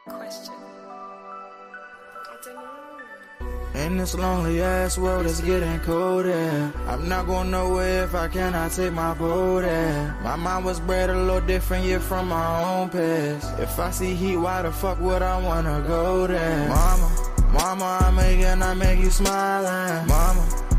Question. I don't know. In this lonely ass world, it's getting colder. I'm not going nowhere if I cannot take my boat in. My mind was bred a little different, yeah, from my own past. If I see heat, why the fuck would I wanna go there? Mama, I make you smiling.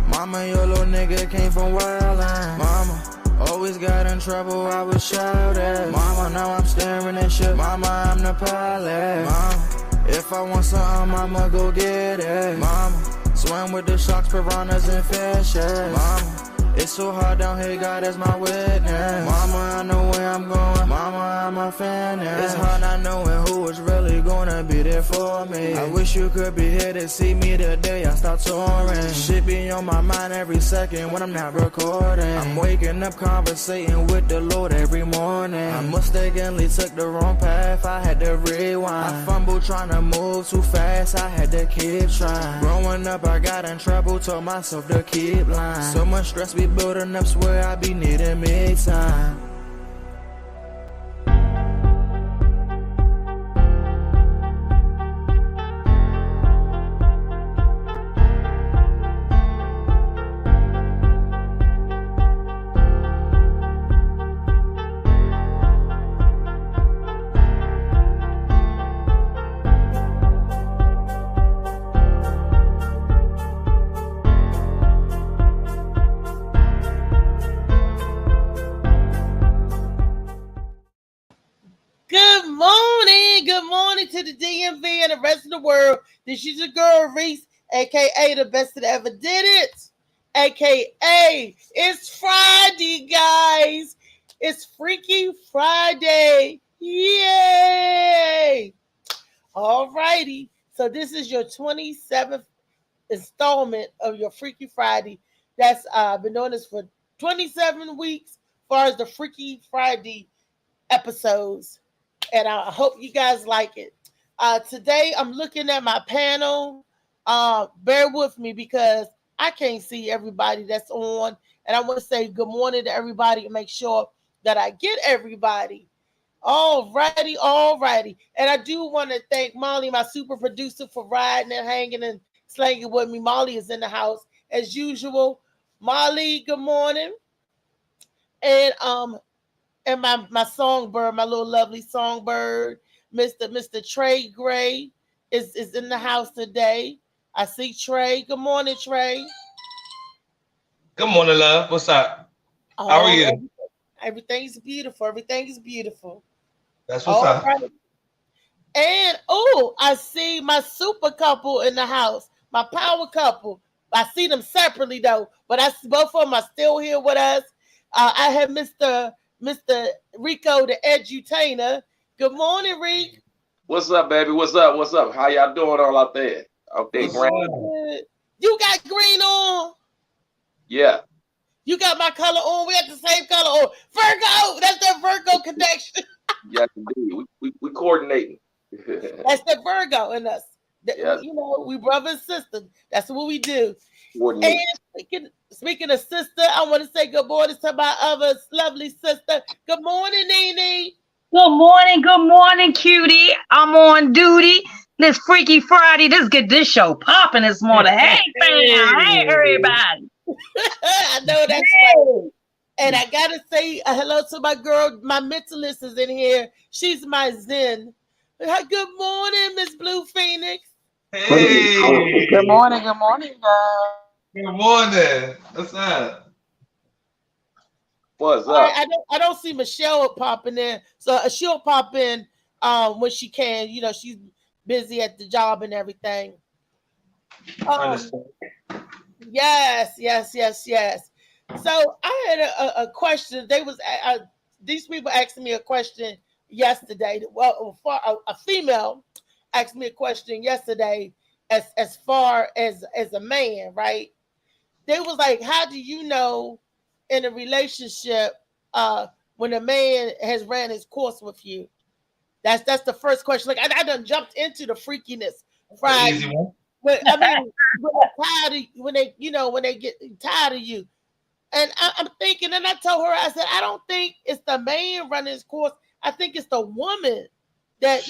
Mama, your little nigga came from wildin'. Mama, always got in trouble, I was shouting. Mama, now I'm staring at shit. Mama, I'm the pilot. Mama, if I want something, I'ma go get it. Mama, swim with the sharks, piranhas, and fishes. Mama, it's so hard down here, God is my witness. Mama, I know where I'm going. Mama, I'm a fan. It's hard not knowing who is really gonna be there for me. I wish you could be here to see me the day I start touring. Shit be on my mind every second when I'm not recording. I'm waking up conversating with the Lord every morning. I mistakenly took the wrong path, I had to rewind. I fumbled trying to move too fast, I had to keep trying. Growing up, I got in trouble, told myself to keep lying. So much stress be building up, swear I be needing me time. To the DMV and the rest of the world. This is your girl Reese, aka the best that ever did it, aka it's Friday, guys. It's Freaky Friday. Yay! Alrighty. So this is your 27th installment of your Freaky Friday. That's been doing this for 27 weeks as far as the Freaky Friday episodes. And I hope you guys like it. Today, I'm looking at my panel. Bear with me because I can't see everybody that's on. And I want to say good morning to everybody and make sure that I get everybody. Alrighty. And I do want to thank Molly, my super producer, for riding and hanging and slanging with me. Molly is in the house as usual. Molly, good morning. And my songbird, my little lovely songbird, Mr. Trey Gray is in the house today. I see Trey. Good morning, Trey. Good morning, love. What's up? How are you? Everything's beautiful. Everything is beautiful. That's what's up. Right. And I see my super couple in the house, my power couple. I see them separately though, but both of them are still here with us. I have Mr. Rico, the edutainer. Good morning, Rick. What's up, baby? What's up? How y'all doing all out there? Out there, green. You got green on? Yeah. You got my color on? We got the same color on. Virgo! That's the Virgo connection. Yes, indeed. We coordinating. That's the Virgo in us. Yes. You know, we brother and sister. That's what we do. And speaking of sister, I want to say good morning to my other lovely sister. Good morning, Nene. Good morning, cutie. I'm on duty. This Freaky Friday. Let's get this show popping this morning. Hey, fam. Hey, everybody. I know that's right. And I got to say hello to my girl. My mentalist is in here. She's my Zen. Good morning, Miss Blue Phoenix. Hey. Good morning, guys. Good morning. What's up? What's up? I don't see Michelle popping in, so she'll pop in when she can. You know, she's busy at the job and everything. Yes. So I had a question. These people asked me a question yesterday. Well, a female asked me a question yesterday as far as a man, right? They was like, how do you know in a relationship when a man has ran his course with you? That's the first question. Like I done jumped into the freakiness Friday. But I mean, when they get tired of you. And I'm thinking, and I told her, I said, I don't think it's the man running his course. I think it's the woman that,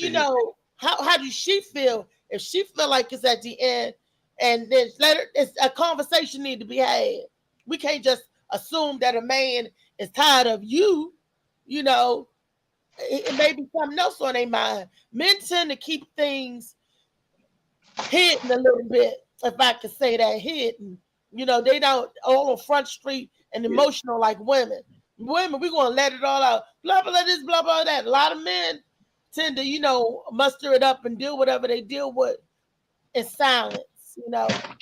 how does she feel? If she feel like it's at the end, and then it's a conversation need to be had. We can't just assume that a man is tired of you. It may be something else on their mind. Men tend to keep things hidden a little bit, if I could say that, hidden. They don't all on Front Street and emotional like women. Women, we're going to let it all out. Blah, blah, this, blah, blah, that. A lot of men tend to, muster it up and deal whatever they deal with in silence, What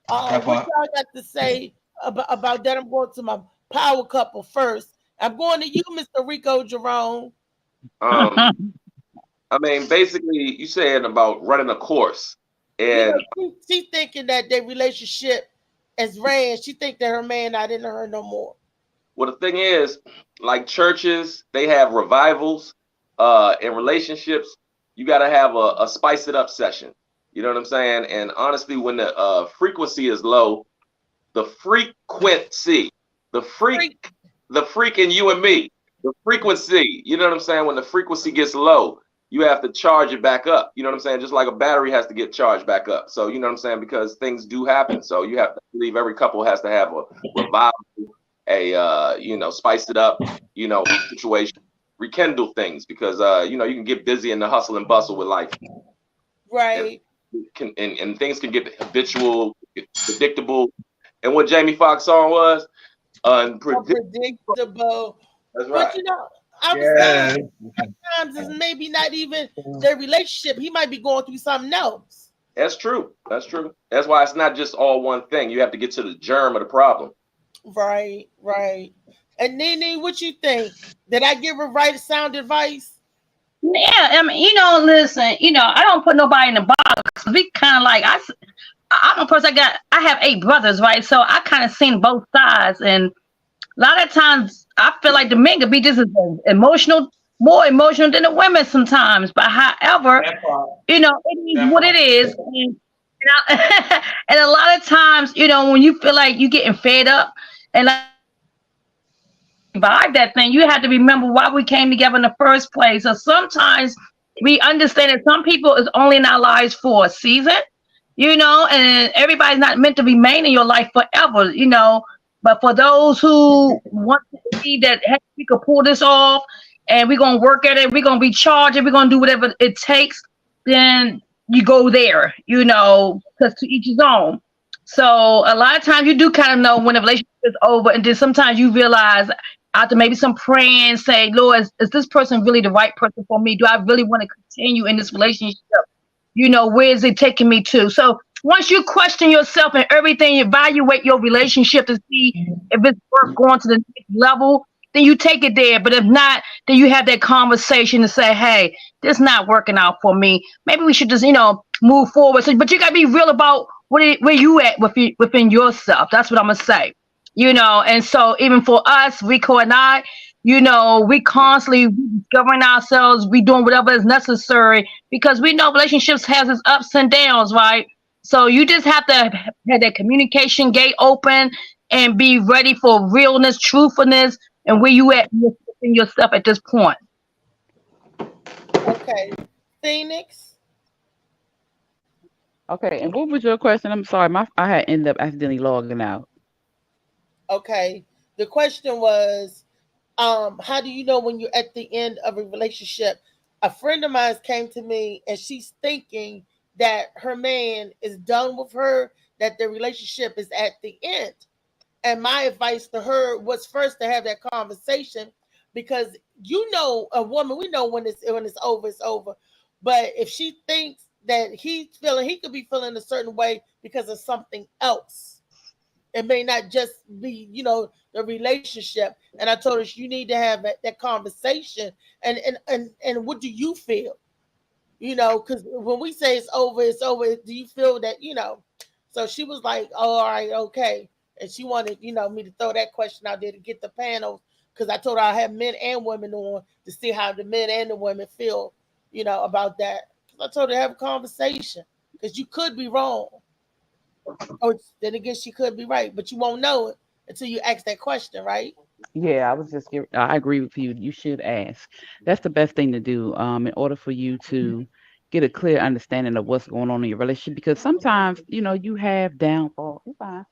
y'all got to say about that? I'm going to my power couple first. I'm going to you, Mr. Rico Jerome. I mean, basically, you saying about running a course. And she's thinking that their relationship is ran. She think that her man not into her no more. Well, the thing is, like churches, they have revivals. In relationships, you got to have a spice it up session. You know what I'm saying? And honestly, when the frequency is low, the freak in you and me, the frequency, you know what I'm saying? When the frequency gets low, you have to charge it back up. You know what I'm saying? Just like a battery has to get charged back up. So, you know what I'm saying? Because things do happen. So you have to believe every couple has to have a revival, spice it up, situation, rekindle things, because, you can get busy in the hustle and bustle with life. Right. And things can get habitual, predictable. And what Jamie Foxx song was? Unpredictable. That's right. But I was saying sometimes it's maybe not even their relationship. He might be going through something else. That's true. That's why it's not just all one thing. You have to get to the germ of the problem. Right. And Nene, what you think? Did I give her right sound advice? Yeah, I mean, listen, I don't put nobody in the box. We kind of like, I'm a person, I have 8 brothers, right? So I kind of seen both sides. And a lot of times I feel like the men could be just as more emotional than the women sometimes. But however, it is what it is. And a lot of times, when you feel like you're getting fed up and like, vibe that thing, you have to remember why we came together in the first place. So sometimes we understand that some people is only in our lives for a season, and everybody's not meant to remain in your life forever, but for those who want to see that, hey, we could pull this off and we're going to work at it, we're going to recharge it, we're going to do whatever it takes, then you go there, because to each his own. So a lot of times you do kind of know when a relationship is over, and then sometimes you realize after maybe some praying, say, Lord, is this person really the right person for me? Do I really want to continue in this relationship? Where is it taking me to? So once you question yourself and everything, evaluate your relationship to see if it's worth going to the next level, then you take it there. But if not, then you have that conversation to say, hey, this is not working out for me. Maybe we should just, move forward. So, but you got to be real about where you at within yourself. That's what I'm going to say. And so even for us, Rico and I, we constantly discovering ourselves, we doing whatever is necessary, because we know relationships has its ups and downs, right? So you just have to have that communication gate open and be ready for realness, truthfulness, and where you at in yourself at this point. Okay. Phoenix? Okay, and what was your question? I'm sorry, I had ended up accidentally logging out. Okay. The question was, how do you know when you're at the end of a relationship? A friend of mine came to me and she's thinking that her man is done with her, that the relationship is at the end. And my advice to her was first to have that conversation, because a woman, we know when it's over, it's over. But if she thinks that he could be feeling a certain way because of something else, it may not just be, the relationship. And I told her, you need to have that conversation. And what do you feel? Because when we say it's over, do you feel that, So she was like, oh, all right, okay. And she wanted, me to throw that question out there to get the panel, because I told her I have men and women on to see how the men and the women feel, about that. I told her to have a conversation. because you could be wrong. Or then again, she could be right, but you won't know it until you ask that question, right? Yeah, I agree with you. You should ask. That's the best thing to do, in order for you to get a clear understanding of what's going on in your relationship. Because sometimes, you have downfalls. You're fine.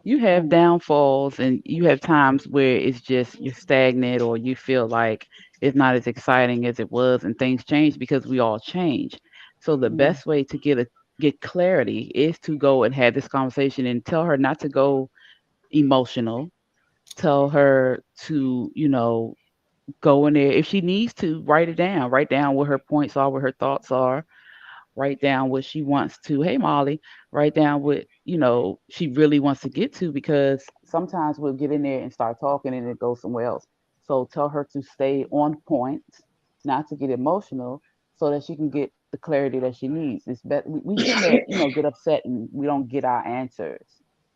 You have downfalls, and you have times where it's just you're stagnant, or you feel like it's not as exciting as it was, and things change because we all change. So the best way to get clarity is to go and have this conversation and tell her not to go emotional. Tell her to, go in there. If she needs to, write down what her points are, what her thoughts are, write down what she wants to. Hey, Molly, write down what, she really wants to get to, because sometimes we'll get in there and start talking and it goes somewhere else. So tell her to stay on point, not to get emotional, so that she can get the clarity that she needs. It's better. We tend to, get upset and we don't get our answers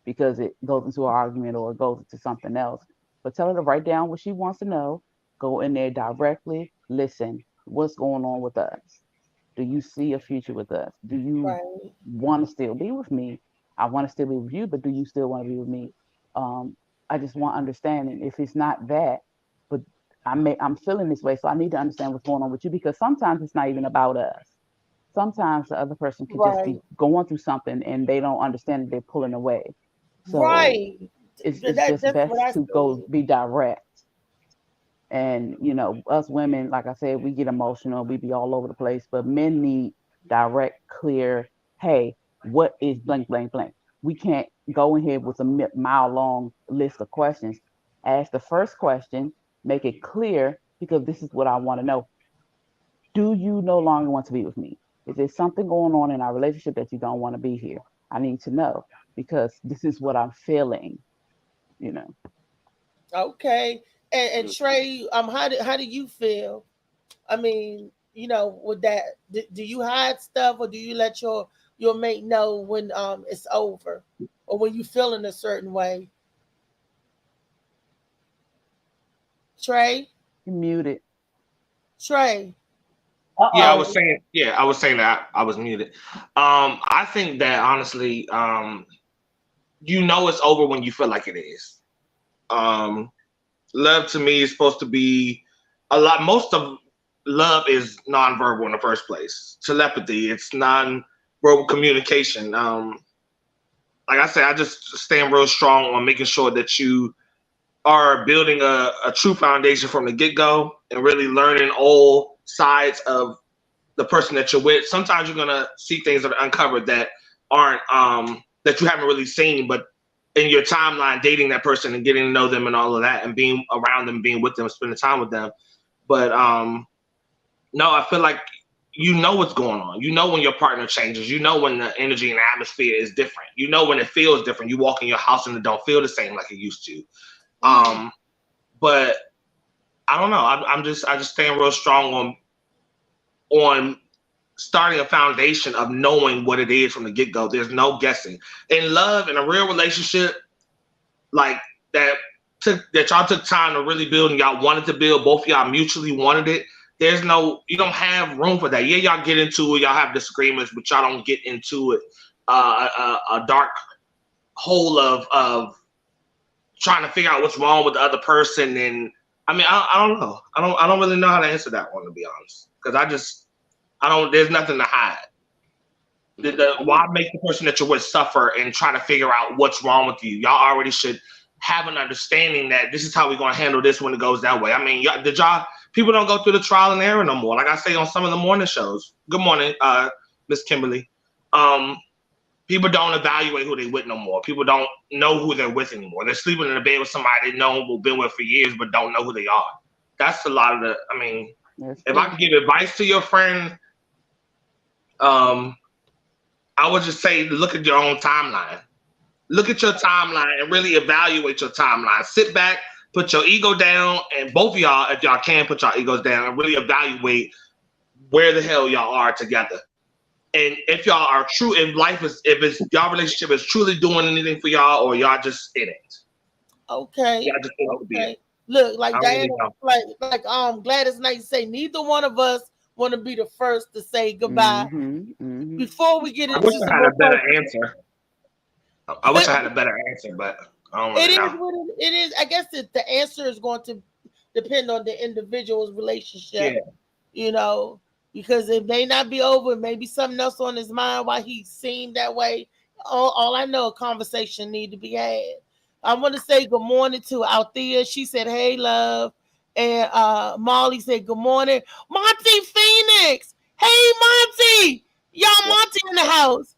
because it goes into an argument or it goes into something else. But tell her to write down what she wants to know. Go in there directly. Listen, what's going on with us? Do you see a future with us? Do you Right. want to still be with me? I want to still be with you, but do you still want to be with me? I just want understanding. If it's not that, but I'm feeling this way, so I need to understand what's going on with you, because sometimes it's not even about us. Sometimes the other person could just be Right. going through something and they don't understand that they're pulling away. So Right. it's That's just what I best to go said. be direct. And us women, like I said, we get emotional, we be all over the place, but men need direct, clear, hey, what is blank, blank, blank? We can't go in here with a mile long list of questions. Ask the first question, make it clear, because this is what I want to know. Do you no longer want to be with me? Is there something going on in our relationship that you don't want to be here? I need to know, because this is what I'm feeling, Okay. And Trey, how do you feel? I mean, with that, do you hide stuff, or do you let your mate know when it's over, or when you feel in a certain way? Trey, You're muted. Trey. Yeah, I Uh-oh. was saying that I was muted. I think that honestly, it's over when you feel like it is. Love to me is supposed to be most of love is nonverbal in the first place. Telepathy, it's non-verbal communication. Like I said, I just stand real strong on making sure that you are building a true foundation from the get-go and really learning all sides of the person that you're with. Sometimes you're gonna see things that are uncovered that aren't that you haven't really seen, but in your timeline, dating that person and getting to know them and all of that, and being around them, being with them, spending time with them. But no, I feel like what's going on. When your partner changes. When the energy and the atmosphere is different. When it feels different. You walk in your house and it don't feel the same like it used to. But I don't know. I just stand real strong on starting a foundation of knowing what it is from the get-go. There's no guessing. In love, in a real relationship, like that y'all took time to really build and y'all wanted to build, both of y'all mutually wanted it. You don't have room for that. Yeah, y'all get into it, y'all have disagreements, but y'all don't get into it a dark hole of trying to figure out what's wrong with the other person. And I mean, I don't know. I don't really know how to answer that one, to be honest, because there's nothing to hide. Why make the person that you're with suffer and try to figure out what's wrong with you? Y'all already should have an understanding that this is how we're going to handle this when it goes that way. I mean, people don't go through the trial and error no more. Like I say on some of the morning shows. Good morning, Miss Kimberly. People don't evaluate who they with no more. People don't know who they're with anymore. They're sleeping in a bed with somebody they know who've been with for years, but don't know who they are. That's a lot of if I can give advice to your friend, I would just say, look at your own timeline. Look at your timeline and really evaluate your timeline. Sit back, put your ego down, and both of y'all, if y'all can, put your egos down and really evaluate where the hell y'all are together. And if y'all are true, if y'all relationship is truly doing anything for y'all, or y'all just in it. Okay. Y'all just want to be it. Look, like I Diana, really like Gladys Knight say, neither one of us want to be the first to say goodbye. Before we get I into wish I some had more a better questions. answer. I wish I had a better answer, but I don't It really is know. what it is. I guess the answer is going to depend on the individual's relationship, Yeah. you know, because it may not be over, maybe something else on his mind why he seemed that way. All I know, a conversation need to be had. I want to say good morning to Althea. She said, "Hey, love," and Molly said, "Good morning, Monty Phoenix." Hey, Monty, y'all, Monty in the house.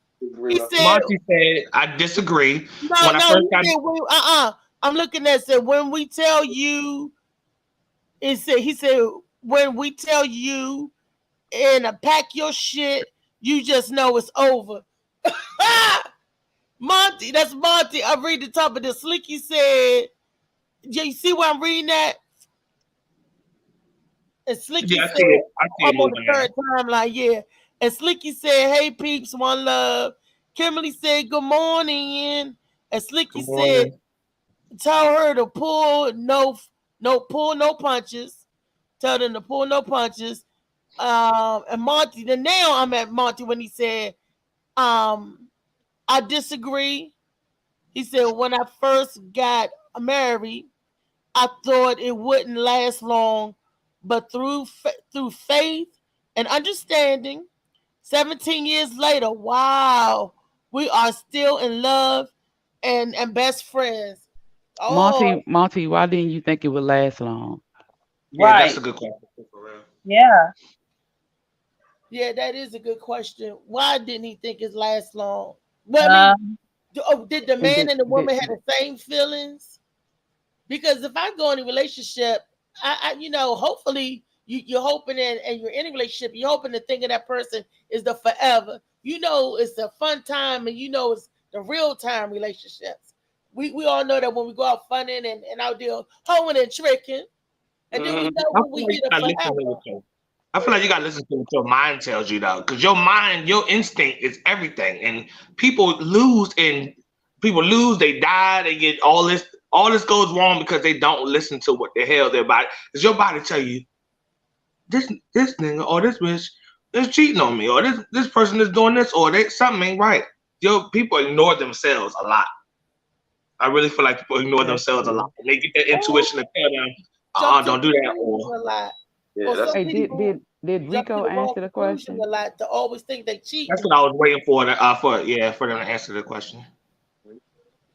He said, Monty said, I disagree. "No, When I no." first He got said, I'm looking at said when we tell you." He said, when we tell you and pack your shit, you just know it's over. Monty, that's Monty. I read the top of the Slicky said, you see where I'm reading that? And Slicky yeah, I said, see it. I see it I'm on the moving there. third timeline, yeah. And Slicky said, hey peeps, one love. Kimberly said, good morning. And Slicky Good said, morning. tell her to pull no punches. Tell them to pull no punches. And Monty, then now I'm at Monty when he said, I disagree. He said, when I first got married, I thought it wouldn't last long, but through faith and understanding, 17 years later, wow, we are still in love and best friends. Oh, Monty, why didn't you think it would last long? Yeah, that's Right. a good question for real. Yeah. yeah, that is a good question. Why didn't he think it last long? Well, I mean, did the And man did, and the woman did have the same feelings? Because if I go in a relationship, I hopefully you're hoping and you're in a relationship, you're hoping to think of that person is the forever. It's a fun time, and it's the real time relationships. We all know that when we go out funning and out there hoeing and tricking, and then we know I when feel we like you get a gotta listen to forever. what I feel like you gotta listen to what your mind tells you though, because your mind, your instinct is everything, and people lose. They die, they get all this. All this goes wrong because they don't listen to what the hell their body. Because your body tell you this nigga or this bitch is cheating on me, or this person is doing this, or something ain't right. Your people ignore themselves a lot. I really feel like people ignore that's themselves a lot. true. And they get that intuition to tell them, Jump to don't do that, conclusions or a lot. Yeah, Or that's some Hey, people did jump to Rico the wrong answer the conclusion a question? lot to always think they that's cheating. what I was waiting for. For them to answer the question.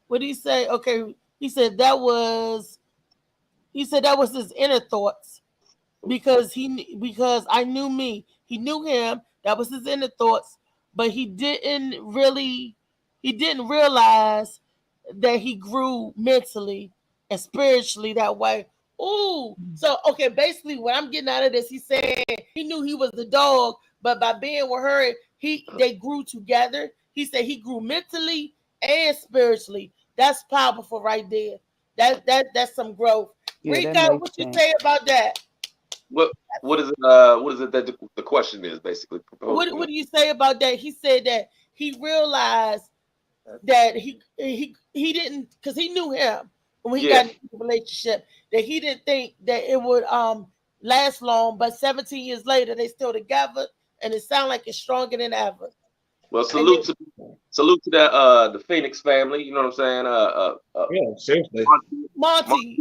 What did he say? Okay, he said that was his inner thoughts because I knew me. He knew him. That was his inner thoughts, but he didn't realize that he grew mentally and spiritually that way. Ooh, so okay, basically what I'm getting out of this, he's saying he knew he was the dog, but by being with her, they grew together. He said he grew mentally and spiritually. That's powerful right there. That's some growth. Yeah, that Rico, makes what you sense. say about that? what is it? What is it that the question is basically proposed? What do you say about that? He said that he realized that he didn't, because he knew him when he Yeah. got into the relationship, that he didn't think that it would last long, but 17 years later they still together and it sounds like it's stronger than ever. Well, And then, salute to that the Phoenix family. You know what I'm saying? Yeah, seriously. Monty,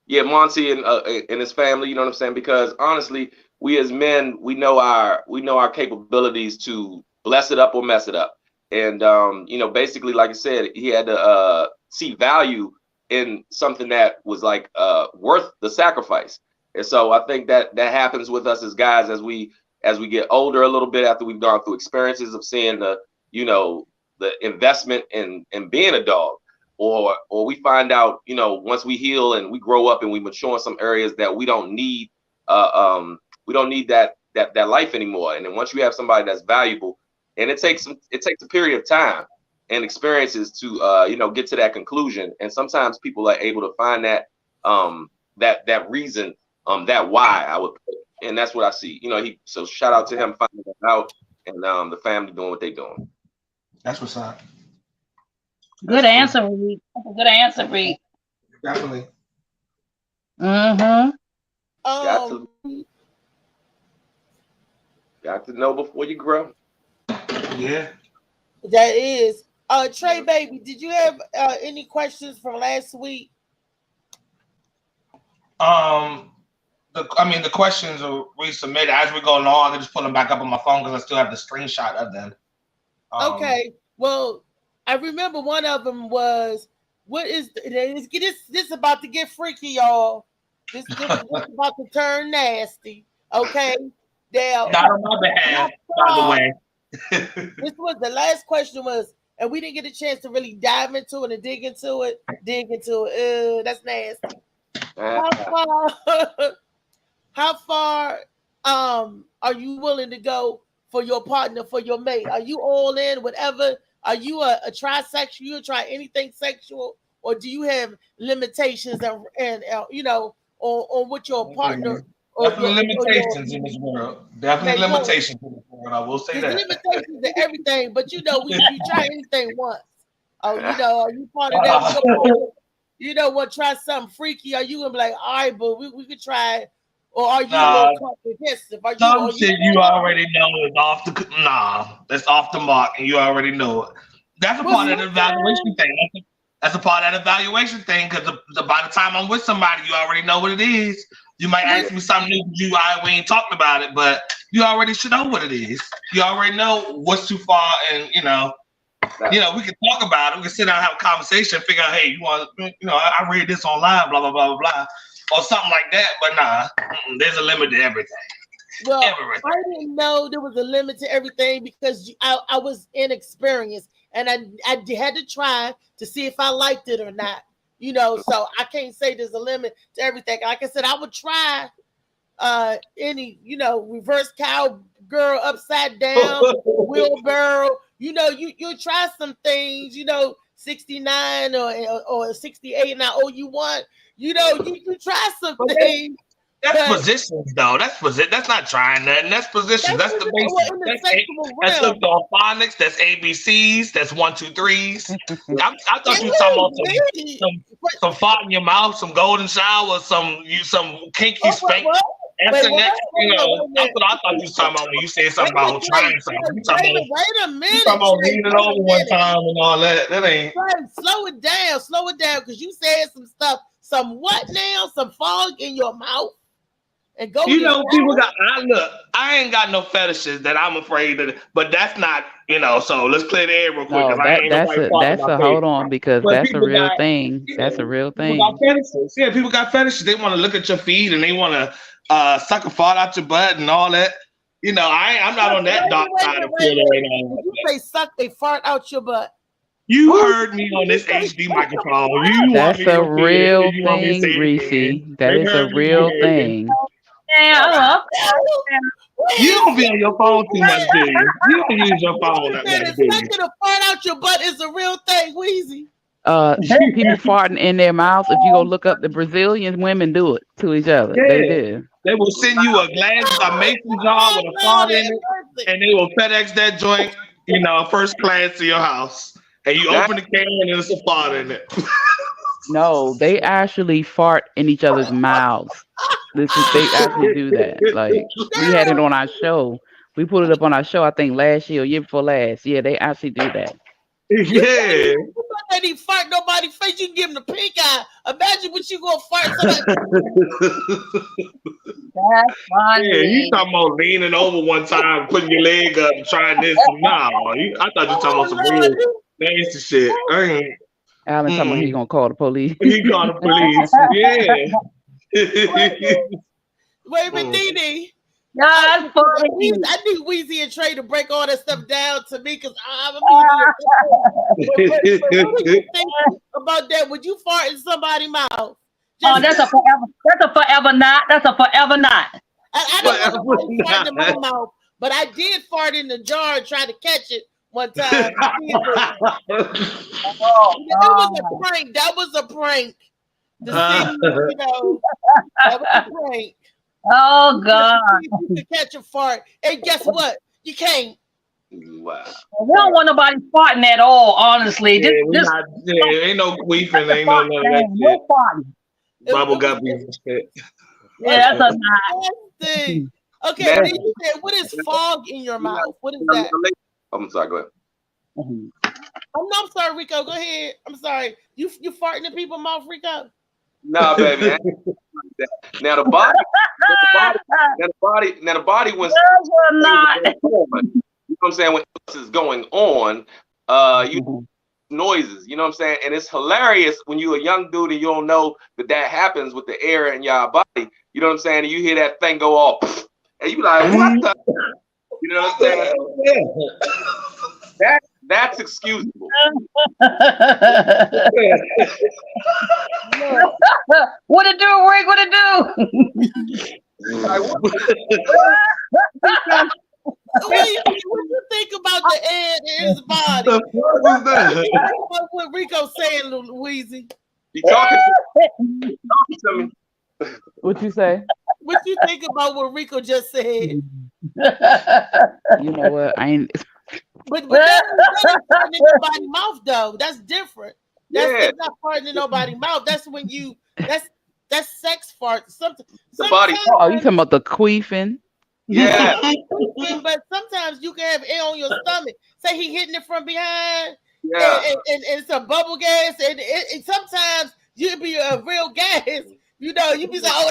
Yeah, Monty and his family. You know what I'm saying? Because honestly, we as men, we know our capabilities to bless it up or mess it up. And basically, like I said, he had to see value in something that was like worth the sacrifice. And so I think that happens with us as guys as we get older a little bit after we've gone through experiences of seeing the investment in being a dog, or we find out once we heal and we grow up and we mature in some areas that we don't need that life anymore. And then once you have somebody that's valuable, and it takes a period of time and experiences to get to that conclusion. And sometimes people are able to find that that reason, that why, I would put. And that's what I see. So shout out to him finding that out, and the family doing what they're doing. That's what's up. Good answer, Reed. That's a good answer, Reed. Definitely. Got to. Got to know before you grow. Yeah. That is. Trey baby, did you have any questions from last week? The questions are resubmitted as we go along. I can just pull them back up on my phone because I still have the screenshot of them. Okay. Well, I remember one of them was, "What is this about to get freaky, y'all? This is about to turn nasty." Okay. Now, Not on my behalf, by the way. This was the last question was, and we didn't get a chance to really dive into it and dig into it. That's nasty. How far are you willing to go for your partner, for your mate? Are you all in, whatever? Are you a trisexual? You try anything sexual, or do you have limitations and on what your partner? Definitely limitations in this world. Definitely limitations in this world. I will say that. Limitations to everything, but you try anything once. Oh, are you part of that? What? Try something freaky. Are you gonna be like, all right, but we could try it? Or are you more comprehensive? Some shit you already know is off the that's off the mark, and you already know it. That's a part of the evaluation thing. That's a part of that evaluation thing, because by the time I'm with somebody, you already know what it is. You might ask me something new, we ain't talking about it, but you already should know what it is. You already know what's too far, and we can talk about it. We can sit down and have a conversation, figure out, hey, I read this online, blah blah blah blah blah, or something like that. But there's a limit to everything. Well, everything. I didn't know there was a limit to everything because I was inexperienced, and I had to try to see if I liked it or not. So I can't say there's a limit to everything. Like I said, I would try any, reverse cowgirl, upside down, wheelbarrow. You try some things, 69 or 68, and I owe you one. You try some things. That's positions, though. That's not trying nothing. That's positions. That's the basics. That's orthophonics. That's ABCs. That's 1, 2, 3s. I thought you were talking about some fart in your mouth, some golden shower, some kinky spank. That's what I thought you were talking about when you said something about trying something. Wait a minute. You talking about leaning over one time and all that. That ain't. Slow it down, because you said some stuff. Some what now? Some fog in your mouth. And go. People got. I ain't got no fetishes that I'm afraid of, but that's not. So let's clear the air real quick. That's a hold on, because that's a real thing. That's a real thing. People got fetishes. Yeah, people got fetishes. They want to look at your feet and they want to suck a fart out your butt and all that. I'm not on that dark side of Twitter. You say suck a fart out your butt. You heard me on this HD microphone. That's a real thing, Reese. That is a real thing. You don't be on your phone too much, do you? You don't use your phone that much, do you? Sucking a fart out your butt is a real thing, Weezy. People farting in their mouths. If you go look up, the Brazilian women do it to each other. Yeah. They do. They will send you a mason jar with a fart in it, and they will FedEx that joint, first class to your house. And you open the can and there's a fart in it. No, they actually fart in each other's mouths. They actually do that. Like, we had it on our show. We put it up on our show, I think last year or year before last. Yeah, they actually do that. Yeah. You don't need fart nobody's face. You can give them the pink eye. Imagine what you gonna fart somebody. That's funny. Yeah, you talking about leaning over one time, putting your leg up, and trying this. No, I thought you talking about some real nasty shit. Alan talking about he's gonna call the police. He called the police. Yeah. Wait a minute, Nene. No, that's funny. I need Weezy and Trey to break all that stuff down to me, because I'm what do you think about that? Would you fart in somebody's mouth? That's a forever not. That's a forever not. I don't want to fart in my mouth, but I did fart in the jar and try to catch it one time. It was a prank. That was a prank. That was a prank. Oh God! You can catch a fart, and guess what? You can't. Wow. We don't want nobody farting at all. Honestly, ain't no queefing, ain't no none of that shit. No farting. Bubble guppies and shit. Yeah, that's a nice thing. Okay, Now- then you said, what is fog in your mouth? What is that? I'm sorry, go ahead. I'm sorry, Rico. Go ahead. I'm sorry. You farting in people's mouth, Rico? Nah, baby. I ain't like that. Now the body, now the body when not. you know what I'm saying, when this is going on, you noises, you know what I'm saying? And it's hilarious when you're a young dude and you don't know that happens with the air in your body, you know what I'm saying? And you hear that thing go off, and you be like, what the? You know what I'm saying? That's excusable. What it do, Rick? What it do? Like, what? What you think about the air in his body? The fuck is that? What Rico's saying, Louise? You talking to me? What you say? What you think about what Rico just said? You know what? I ain't. But that ain't farting in nobody's mouth though. That's different. That's not farting in nobody's mouth. That's when you that's sex fart. The body. Oh, you talking about the queefing? Yeah. But sometimes you can have air on your stomach. Say he hitting it from behind. Yeah. And it's a bubble gas, and sometimes you be a real gas. You know, you be like, oh,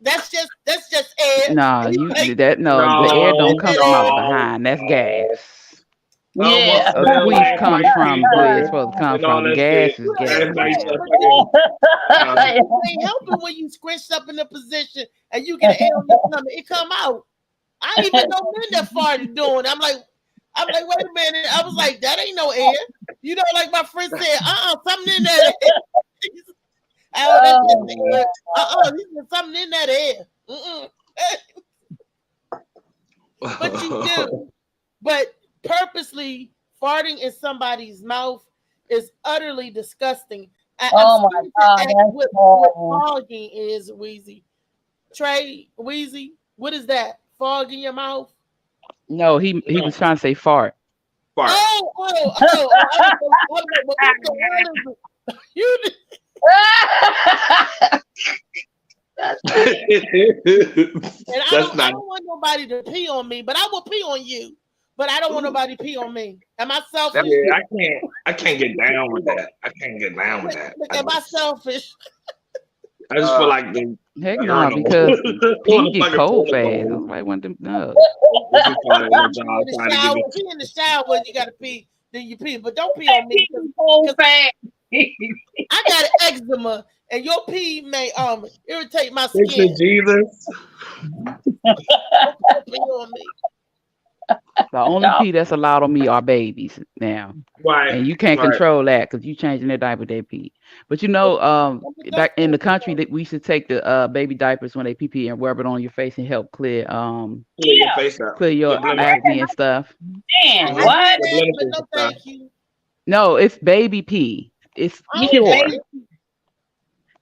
that's just air. Nah, And you like, that no, the air don't come from out behind. That's gas. Yeah. A queef comes from where it's supposed to come from. Gas is gas. it ain't helping when you squished up in a position and you get air on your stomach. It come out. I didn't even know when that farted doing. I'm like, wait a minute. I was like, that ain't no air. You know, like my friend said, something in that air. Something in that air. But you do. But purposely farting in somebody's mouth is utterly disgusting. Oh my God, What fogging is, Weezy. Trey, Weezy, what is that? Fog in your mouth? No, he was trying to say fart. Fart. You and I don't want nobody to pee on me, but I will pee on you. But I don't want nobody to pee on me. Am I selfish? Yeah, I can't get down with that. Am I selfish? I just feel like the Heck no, because pee get cold fast. It's like one of them nuts. Pee in the shower, you gotta pee, then you pee. But don't pee on me. I got eczema, and your pee may irritate my skin. Jesus. Don't pee on me. The only pee that's allowed on me are babies now. Right. And you can't control that because you changing their diaper, they pee. But you know, back in the country that we should take the baby diapers when they pee and rub it on your face and help clear your face up. Clear your acne and stuff. Man, what? No, thank you. No, it's baby pee. It's pure.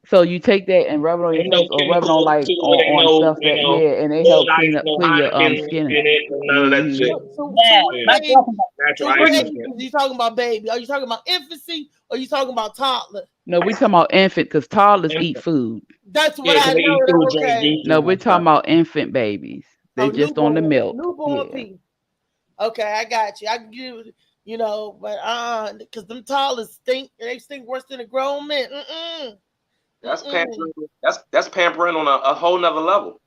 So you take that and rub it on your face or rub it on like on stuff that and they help clear your skin. None of that shit. Are you talking about baby? Are you talking about infancy or are you talking about toddler? No, we're talking about infant because toddlers eat food. That's what I know. Okay. No, we're talking about infant babies. They just on the milk. Newborn pee. Okay, I got you. I can give you know, but because them toddlers stink and they stink worse than a grown man. That's pampering. That's pampering on a whole nother level.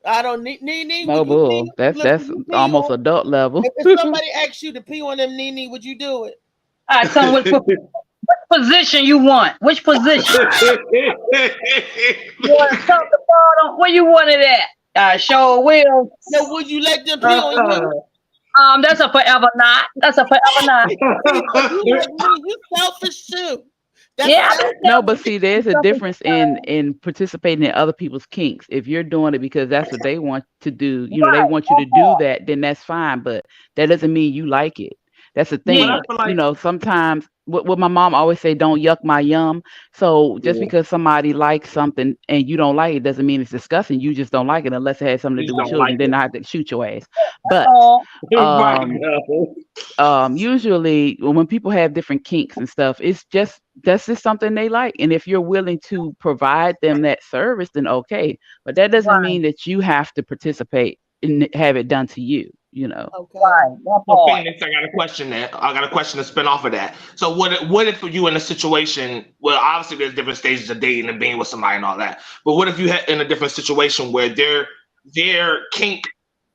I don't need no bull. That's almost adult level. If somebody asks you to pee on them, Nene, would you do it? All right, so which position you want? Which position? You want to talk the ball? Where you want it at? Show will. No, would you let them pee on you? That's a forever not. That's a forever not. You selfish too. No, but see, there's a difference in participating in other people's kinks. If you're doing it because that's what they want to do, you know, they want you to do that, then that's fine. But that doesn't mean you like it. That's the Yeah. thing. But I feel like You know, sometimes what my mom always say, don't yuck my yum. So just Yeah. because somebody likes something and you don't like it doesn't mean it's disgusting. You just don't like it unless it has something to you do just with don't children. like Then it. I have to shoot your ass. But Oh, Right. um No. usually when people have different kinks and stuff, it's just that's just something they like. And if you're willing to provide them that service, then okay. But that doesn't right, mean that you have to participate and have it done to you, you know. Okay. right. That So part. Phoenix, I got a question there. I got a question to spin off of that. So what if you in a situation well, obviously there's different stages of dating and being with somebody and all that. But what if you had in a different situation where their kink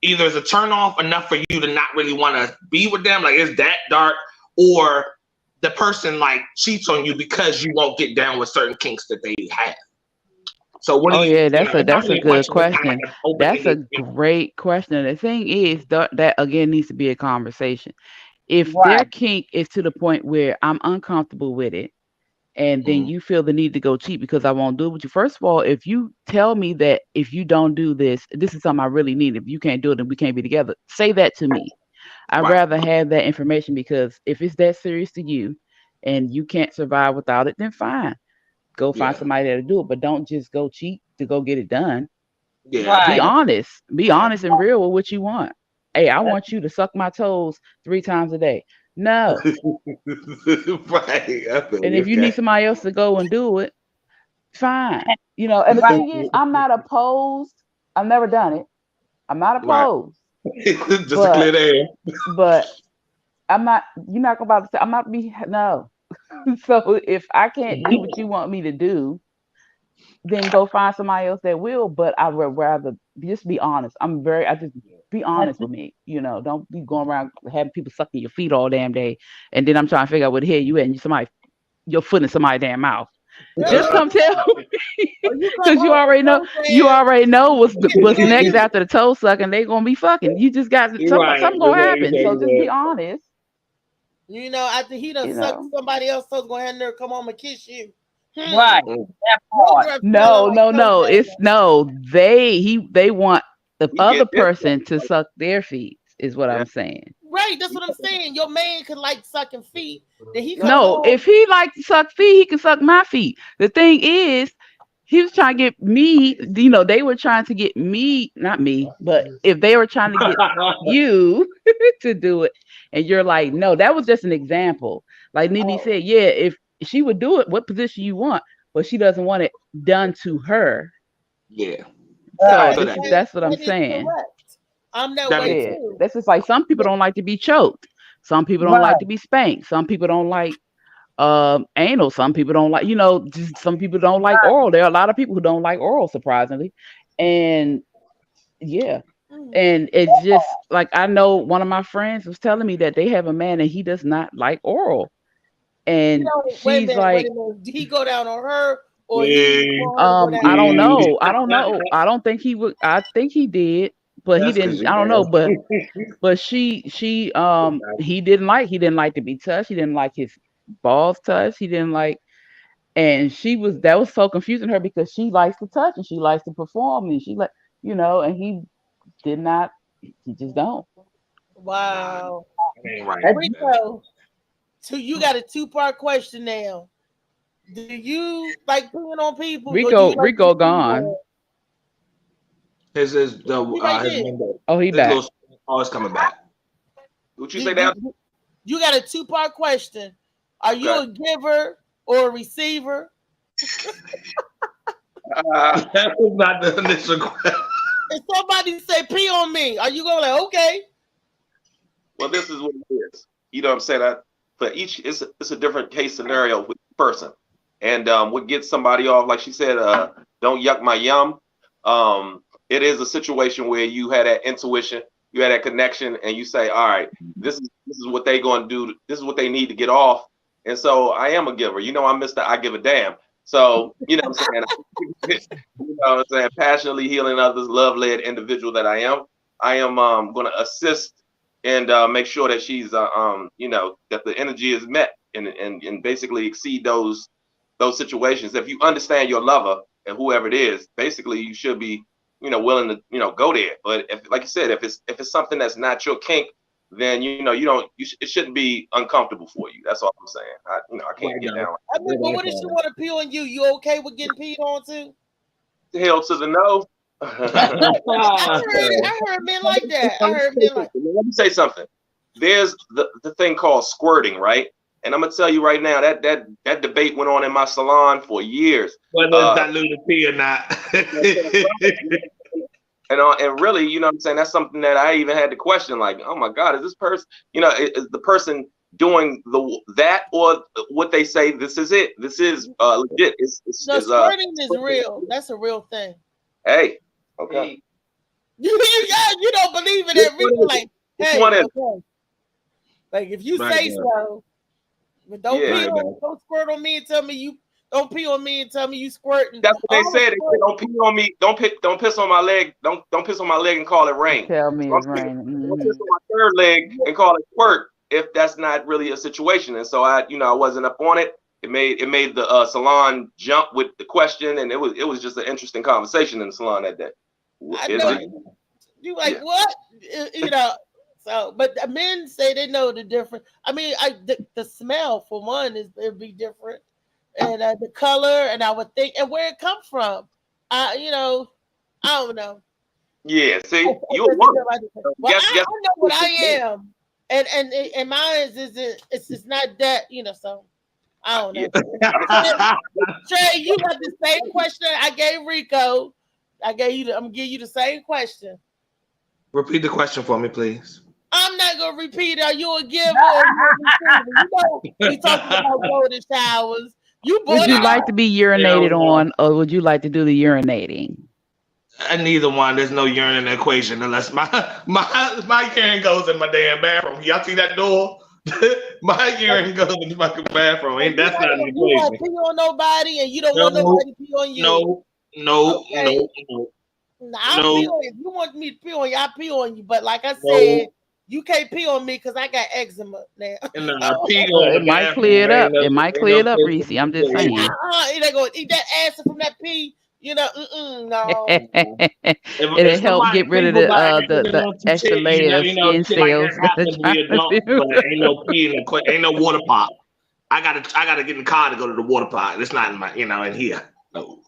either is a turn off enough for you to not really want to be with them, like it's that dark, or the person like cheats on you because you won't get down with certain kinks that they have. So what do Oh you, yeah, you know, it's not that's a really a good question, it's kind of question. like an open That's a ended, you know. great question. The thing is that again needs to be a conversation. If their Right. kink is to the point where I'm uncomfortable with it, and then Mhm. you feel the need to go cheat because I won't do it with you. First of all, if you tell me that if you don't do this, this is something I really need. If you can't do it, then we can't be together. Say that to me. I'd Right. rather have that information because if it's that serious to you and you can't survive without it, then fine. Go find Yeah. somebody that'll do it. But don't just go cheat to go get it done. Yeah, I Be Right. think honest. Be yeah. honest and real with what you want. Hey, I want you to suck my toes 3 times a day. No. Right. I feel And you. if you need Okay. somebody else to go and do it, fine. You know, and the Right. thing is, I'm not opposed. I've never done it. I'm not Right. opposed. Just to But clear the air. but I'm not you're not about to say I'm not be no. So if I can't do what you want me to do, then go find somebody else that will. But I would rather just be honest. I just be honest with me. You know, don't be going around having people sucking your feet all damn day. And then I'm trying to figure out where the hell you at and somebody your foot in somebody's damn mouth. Just come tell me. Or you come Because home with no you hands. already know what's next after the toe sucking. They gonna be fucking. You just got Right. something gonna happen. So just be honest. You know, after he done You sucked know. somebody else, so go ahead there, come home and kiss you. Right. Mm. That Your part. breath No, smelling like no, toe it's jam. no. They want the You other get this. person to suck their feet. Is what Yeah. I'm saying. Right, that's what I'm saying. Your man could like sucking feet. Then he come No, home. if he likes to suck feet, he can suck my feet. The thing is, he was trying to get me. You know, they were trying to get me, not me, but if they were trying to get you to do it, and you're like, no, that was just an example. Like Nene said, yeah, if she would do it, what position you want, but she doesn't want it done to her. Yeah. So Right. So that, that's what I'm That is saying. correct. I'm that that way makes Yeah, too. that's just like some people don't like to be choked. Some people don't like Right. to be spanked. Some people don't like anal. Some people don't like, just some people don't like oral. There are a lot of people who don't like oral, surprisingly. And yeah. And it's just like I know one of my friends was telling me that they have a man and he does not like oral. And Wait a she's minute, like, wait a minute. Did he go down on her or he want her to go down I don't on him? know. I don't know. I don't think he would. I think he did, but he That's 'cause didn't. you I don't know. But bad. she he didn't like to be touched. He didn't like his balls touched. He didn't like, and that was so confusing her because she likes to touch and she likes to perform and she and he did not. He just don't. Wow. That ain't right. Rico, so you got a 2-part question now. Do you like peeing on people? Or do you like Rico to be gone. on? His He right his there. window. Oh, he His back. little always coming back. What you say now? You got a 2-part question. Are you a giver or a receiver? That was not the initial question. If somebody say pee on me, are you going like, okay? Well, this is what it is. You know what I'm saying? For each, it's a different case scenario with the person. And what gets somebody off, like she said, don't yuck my yum. It is a situation where you had that intuition, you had that connection, and you say, all right, this is what they going to do. This is what they need to get off. And so I am a giver. I'm Mr. I give a damn. So, you know what I'm saying? Passionately healing others, love-led individual that I am going to assist and make sure that she's, that the energy is met and basically exceed those situations. If you understand your lover and whoever it is, basically you should be, willing to, go there. But if, like you said, if it's something that's not your kink, then it shouldn't be uncomfortable for you. That's all I'm saying. I can't get down. I mean, but what if she want to pee on you? You okay with getting peed on too? Hell to the no. I heard men like that. Let me say something. There's the thing called squirting, right? And I'm gonna tell you right now that debate went on in my salon for years. Whether it's diluted pee or not. And really, you know what I'm saying? That's something that I even had to question, like, oh my God, is this person, is the person doing that or what they say this is it? This is legit. Squirting is real. That's a real thing. Hey, okay. You don't believe in that real, like, hey, okay. Like if you say so, but don't squirt on me and tell me you don't pee on me and tell me you squirting. That's what they said. They said don't pee on me. Don't piss on my leg. Don't piss on my leg and call it rain. Tell me it's raining. Don't piss on my third leg and call it squirt if that's not really a situation. And so I wasn't up on it. It made the salon jump with the question, and it was just an interesting conversation in the salon that day. I know you like what So, but the men say they know the difference. I mean, the smell for one it'd be different, and the color, and I would think, and where it comes from. I don't know. Yeah, see, you. Well, I know what I am, and mine it's just not that, So I don't know. Trey, you got the same question I gave Rico. I'm gonna give you the same question. Repeat the question for me, please. I'm not gonna repeat it. Are you a giver? We talking about golden showers. Would you like to be urinated on, or would you like to do the urinating? Neither one. There's no urine in the equation unless my urine goes in my damn bathroom. Y'all see that door? My urine goes in the fucking bathroom. Ain't that's not an equation. You don't pee on nobody, and you don't want nobody to pee on you. No. I'll pee on you. If you want me to pee on you, I'll pee on you. But like I said, you can't pee on me because I got eczema now. It might clear it up. It might clear it up, Reese. I'm just saying. They're going to eat that acid from that pee. No. It'll help get rid of the extra layer of skin cells. Ain't no pee ain't no water pop. I gotta get in the car to go to the water park. It's not in my, in here. No.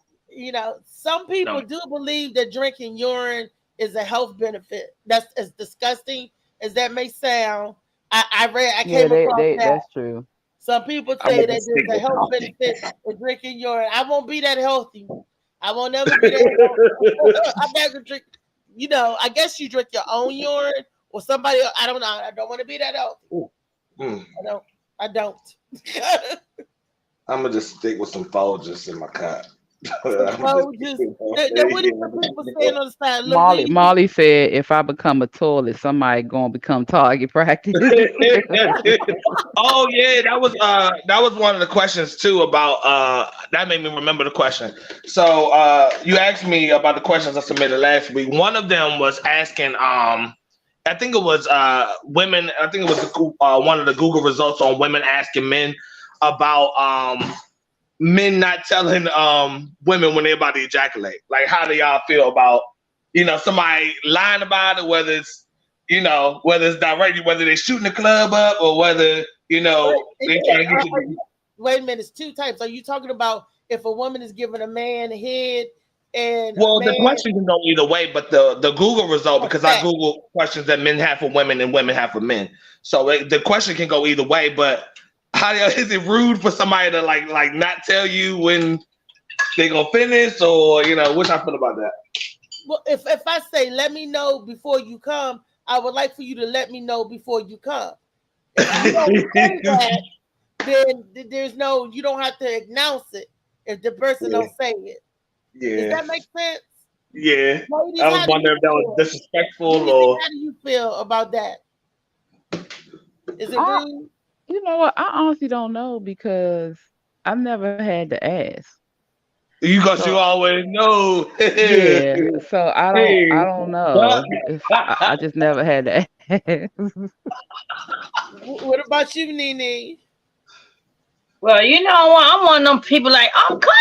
Some people do believe that drinking urine is a health benefit. That's as disgusting as that may sound. I came across that. That's true. Some people say that there's a health benefit for drinking urine. I won't be that healthy. I won't never be that healthy. I'm not gonna drink. I guess you drink your own urine or somebody else. I don't know. I don't want to be that healthy. I don't. I'm gonna just stick with some Folgers in my car. What do people saying on the side? Molly said, "If I become a toilet, somebody gonna become target practice." Oh yeah, that was one of the questions too about that made me remember the question. So you asked me about the questions I submitted last week. One of them was asking I think it was women. I think it was one of the Google results on women asking men about men not telling women when they're about to ejaculate. Like, how do y'all feel about somebody lying about it? Whether it's whether it's directly, whether they're shooting the club up, or whether they trying to get you. Wait a minute, it's two types. Are you talking about if a woman is giving a man a head? The question can go either way, but the Google result, because I Google questions that men have for women and women have for men, so the question can go either way. But how is it rude for somebody to like not tell you when they gonna finish, or what I feel about that? Well, if I say let me know before you come, I would like for you to let me know before you come. If you don't say that, then you don't have to announce it if the person don't say it. Yeah. Does that make sense? Yeah. Ladies, I was wondering if that was disrespectful or. How do you feel about that? Is it rude? You know what? I honestly don't know because I've never had to ask. You always know. Yeah. So I don't know. I just never had to ask. What about you, Nene? Well, I'm one of them people like, I'm coming.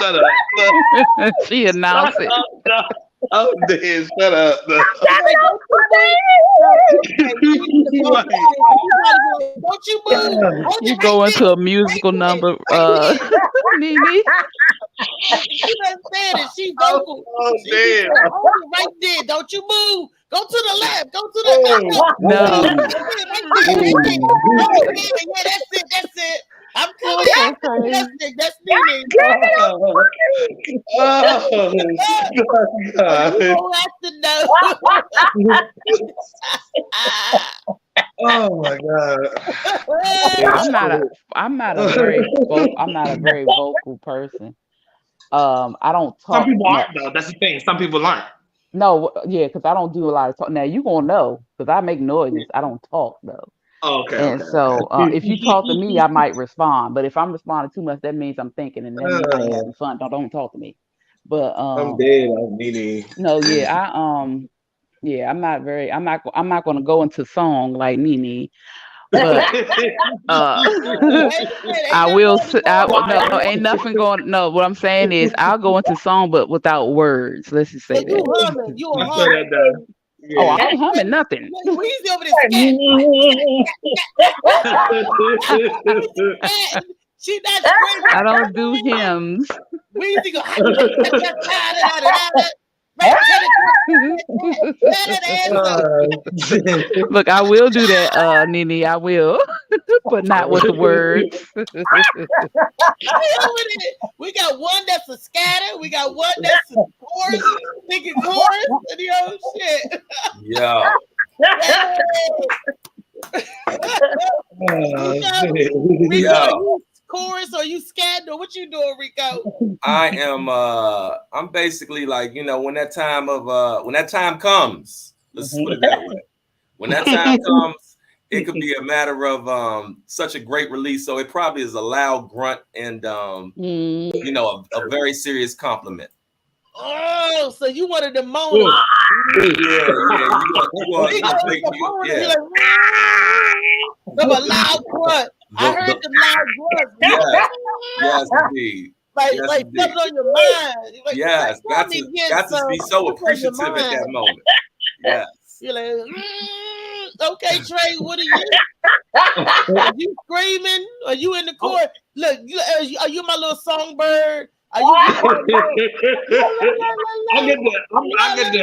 Shut up. She announced it. I'm dead. Shut up. Don't you move. Hold You it go right into there. a musical Right there. number, Right Nene. She done said it. She vocal. Oh, She damn. said, hold it right there. Don't you move. Go to the left. Go to the No. Right there. Oh, yeah, that's it. That's it. I'm coming. That's it. That's Nene. Oh, God. You don't have to know. Oh, my God. I'm not a very vocal person. I don't talk. Some people No. aren't, though. That's the thing. Some people aren't. No, yeah, because I don't do a lot of talk. Now you gonna know because I make noises. I don't talk though. Oh, okay. And so if you talk to me, I might respond. But if I'm responding too much, that means I'm thinking, and that means I ain't having fun. Don't talk to me. But I'm dead. I'm Nene. no, yeah, I'm not gonna go into song like Nene. But I will. No, ain't nothing going. No, what I'm saying is I'll go into song, but without words. Let's just say So you that. humming. You a humming. Oh, I ain't humming nothing. Weezy over there scatting. She not screaming. I don't do hymns. Weezy go. Look, I will do that, Nene. I will, but not with the words. We got one that's a scatter. We got one that's a chorus, thinking chorus, and the other shit. Yeah. Rico, are you chorus or you scatter? Or what you doing, Rico? I am. I'm basically like, when that time comes. Let's put it that way. When that time comes, it could be a matter of such a great release. So it probably is a loud grunt and a very serious compliment. Oh, so you wanted to moan. Yeah. From a loud grunt. I heard the loud grunt. Yes, indeed. Like what's on your mind? Like, yes, got to be so appreciative at that moment. Yes. You're like, okay, Trey, what are you? Are you screaming? Are you in the chorus? Look, are you my little songbird? Are you? I get the.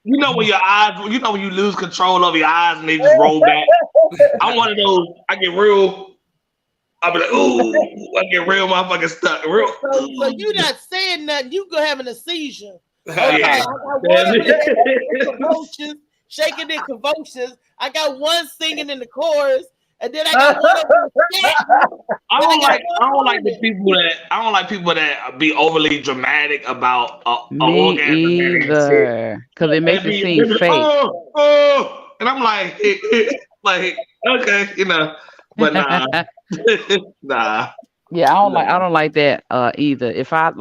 You know when your eyes, when you lose control of your eyes and they just roll back. I'm one of those. I get real. I'll be like, ooh, I get real motherfucking stuck. Real. So you not saying nothing. You go having a seizure. Okay. Yeah. Convulsions, shaking in convulsions. I got one singing in the chorus, and then I got one over the I don't like people that be overly dramatic about me either, because it makes it seem fake. And I'm like, okay, but nah, nah. Yeah, I don't like that either. If I'm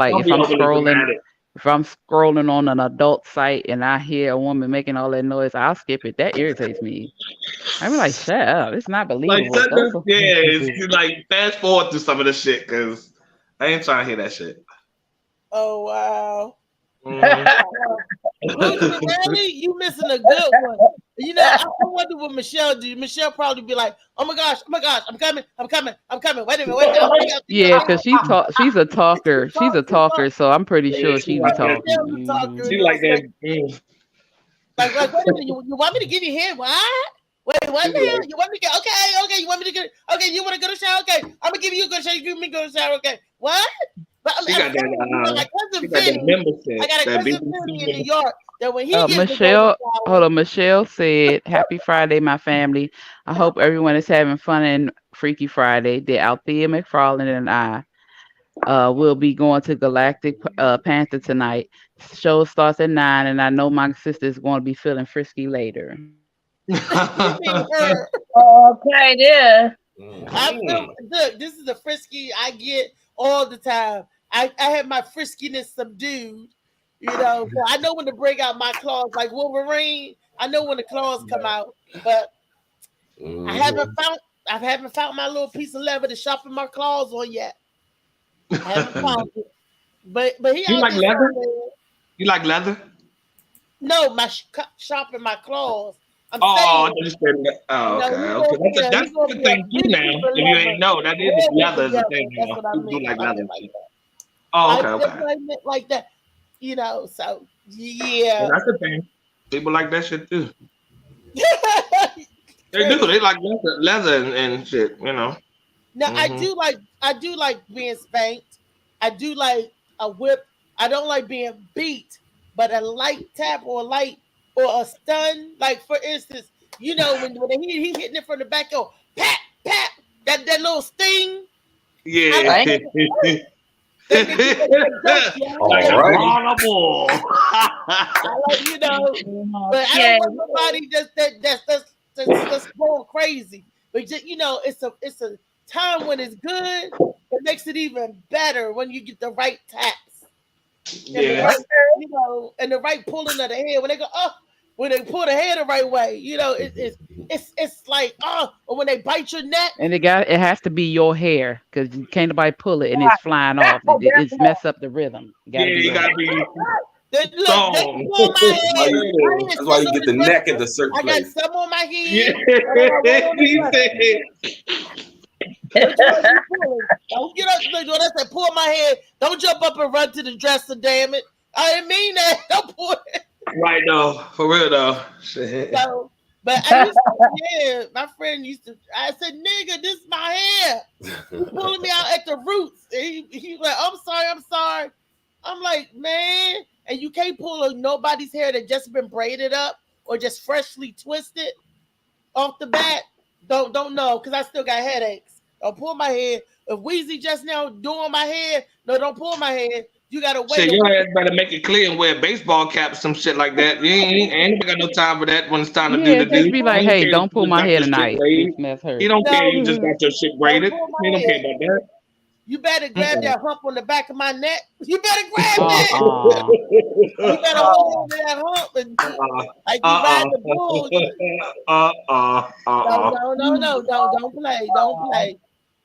scrolling on an adult site and I hear a woman making all that noise, I'll skip it. That irritates me. I'm like, shut up. It's not believable. It's like fast forward through some of the shit because I ain't trying to hear that shit. Oh wow. Really? You missing a good one. I wonder what Michelle do. Michelle probably be like, oh my gosh, I'm coming. Wait a minute. Yeah, because she's a talker. She's a talker, so I'm pretty sure she's a talker. She like that. Like, wait a minute, you want me to give you a hint? What? Wait, what the hell? You want me to get okay, you want me to get you want to go to shower? Okay, I'm gonna give you a good shower, you give me a good shower, okay. What? But she got that, my cousin Vinny, I got a cousin Vinny in New York that when he Michelle said, happy Friday, my family. I hope everyone is having fun in Freaky Friday. That Althea McFarlane and I will be going to Galactic Panther tonight. Show starts at 9, and I know my sister is going to be feeling frisky later. Okay, yeah. Look, this is the frisky I get all the time. I have my friskiness subdued, so I know when to break out my claws like Wolverine. I know when the claws come out, but I haven't found my little piece of leather to sharpen my claws on yet. I haven't found it. But he you like leather? You like leather? No, my shopping my clothes. I'm Oh, saying, I just said that. Oh, you know, okay. we Okay. That's gonna the be thing a too now. big If you ain't know, that is leather is a together. thing That's now. what I People do mean. like I leather. mean like that. Oh, I okay. definitely meant like that. You know, so Yeah, yeah. that's the thing. People like that shit too. They do. They like leather and shit. You know. Now I do like being spanked. I do like a whip. I don't like being beat, but a light tap or a stun. Like for instance, you know when he hitting it from the back, go pat pat that little sting. Yeah. I like, you know, but I don't want somebody that's going crazy. But just, you know, it's a time when it's good. It makes it even better when you get the right taps. Yeah. You know, and the right pulling of the head when they go when they pull the head the right way. You know, it's like or when they bite your neck. And it has to be your hair because you can't nobody pull it and it's flying off. It's mess up the rhythm. You gotta be strong. That's why you get the neck in the certain place. I got some on my head. Don't get up when I say pull my head. Don't jump up and run to the dresser, damn it. I didn't mean that. Don't pull it. Right though, for real though. Shit. So, but I used to, my friend used to. I said, "Nigga, this is my hair." He's pulling me out at the roots. And he was like, "I'm sorry." I'm like, man, and you can't pull nobody's hair that just been braided up or just freshly twisted off the bat. Don't know because I still got headaches. Don't pull my hair. If Weezy just now doing my hair, no, don't pull my hair. You gotta wait. Shit, your ass better make it clear and wear a baseball cap, some shit like that. You ain't got no time for that when it's time to do the just be like, hey, don't pull my hair tonight. He don't care. You just got your shit braided. He don't care about that. You better grab that hump on the back of my neck. You better grab that. You better hold on to that hump and like you ride the bull. No, don't play. Don't play.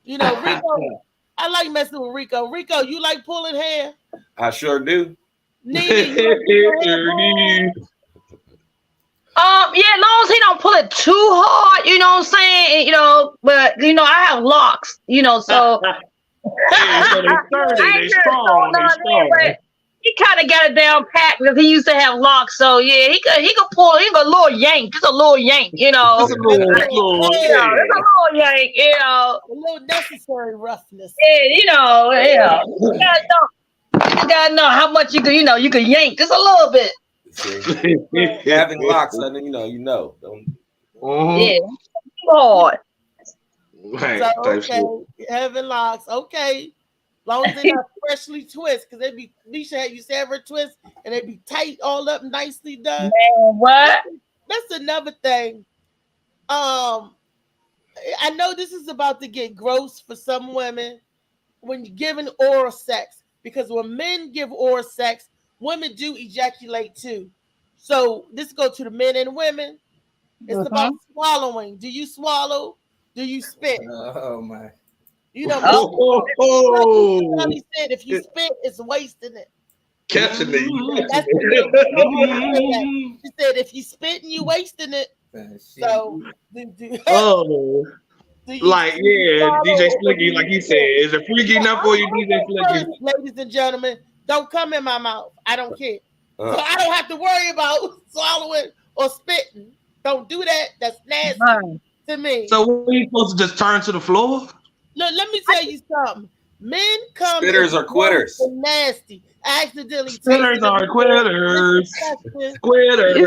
You know, Rico, I like messing with Rico. Rico, you like pulling hair? I sure do. Yeah, as long as he don't pull it too hard, you know what I'm saying? You know, but you know, I have locks, you know, so they strong. he kind of got it down pat because he used to have locks. So yeah, he could pull. He got a little yank, just a little yank, you know. It's a little yank, you know. A little necessary roughness. Yeah, you know. You gotta know how much you can yank just a little bit. Having locks, you know. Yeah, hard. Right. So, okay, having locks, okay. Long as they're not freshly twist, because they be Nisha used to have her twist and they be tight, all up, nicely done. Man, what? That's another thing. I know this is about to get gross for some women when you're giving oral sex, because when men give oral sex, women do ejaculate too. So this goes to the men and women. It's about swallowing. Do you swallow? Do you spit? Oh my! You know, he said if you spit, it's wasting it. Catching it. That's the she said if you spit and you wasting it. So, DJ Slicky, like he said, is it freaky enough for you, DJ Slicky? Ladies and gentlemen, don't come in my mouth. I don't care. So I don't have to worry about swallowing or spitting. Don't do that. That's nasty to me. So what are you supposed to just turn to the floor? Look, let me tell you something. Men come spitters are quitters. Nasty. Accidentally. Spitters are quitters. Quitters.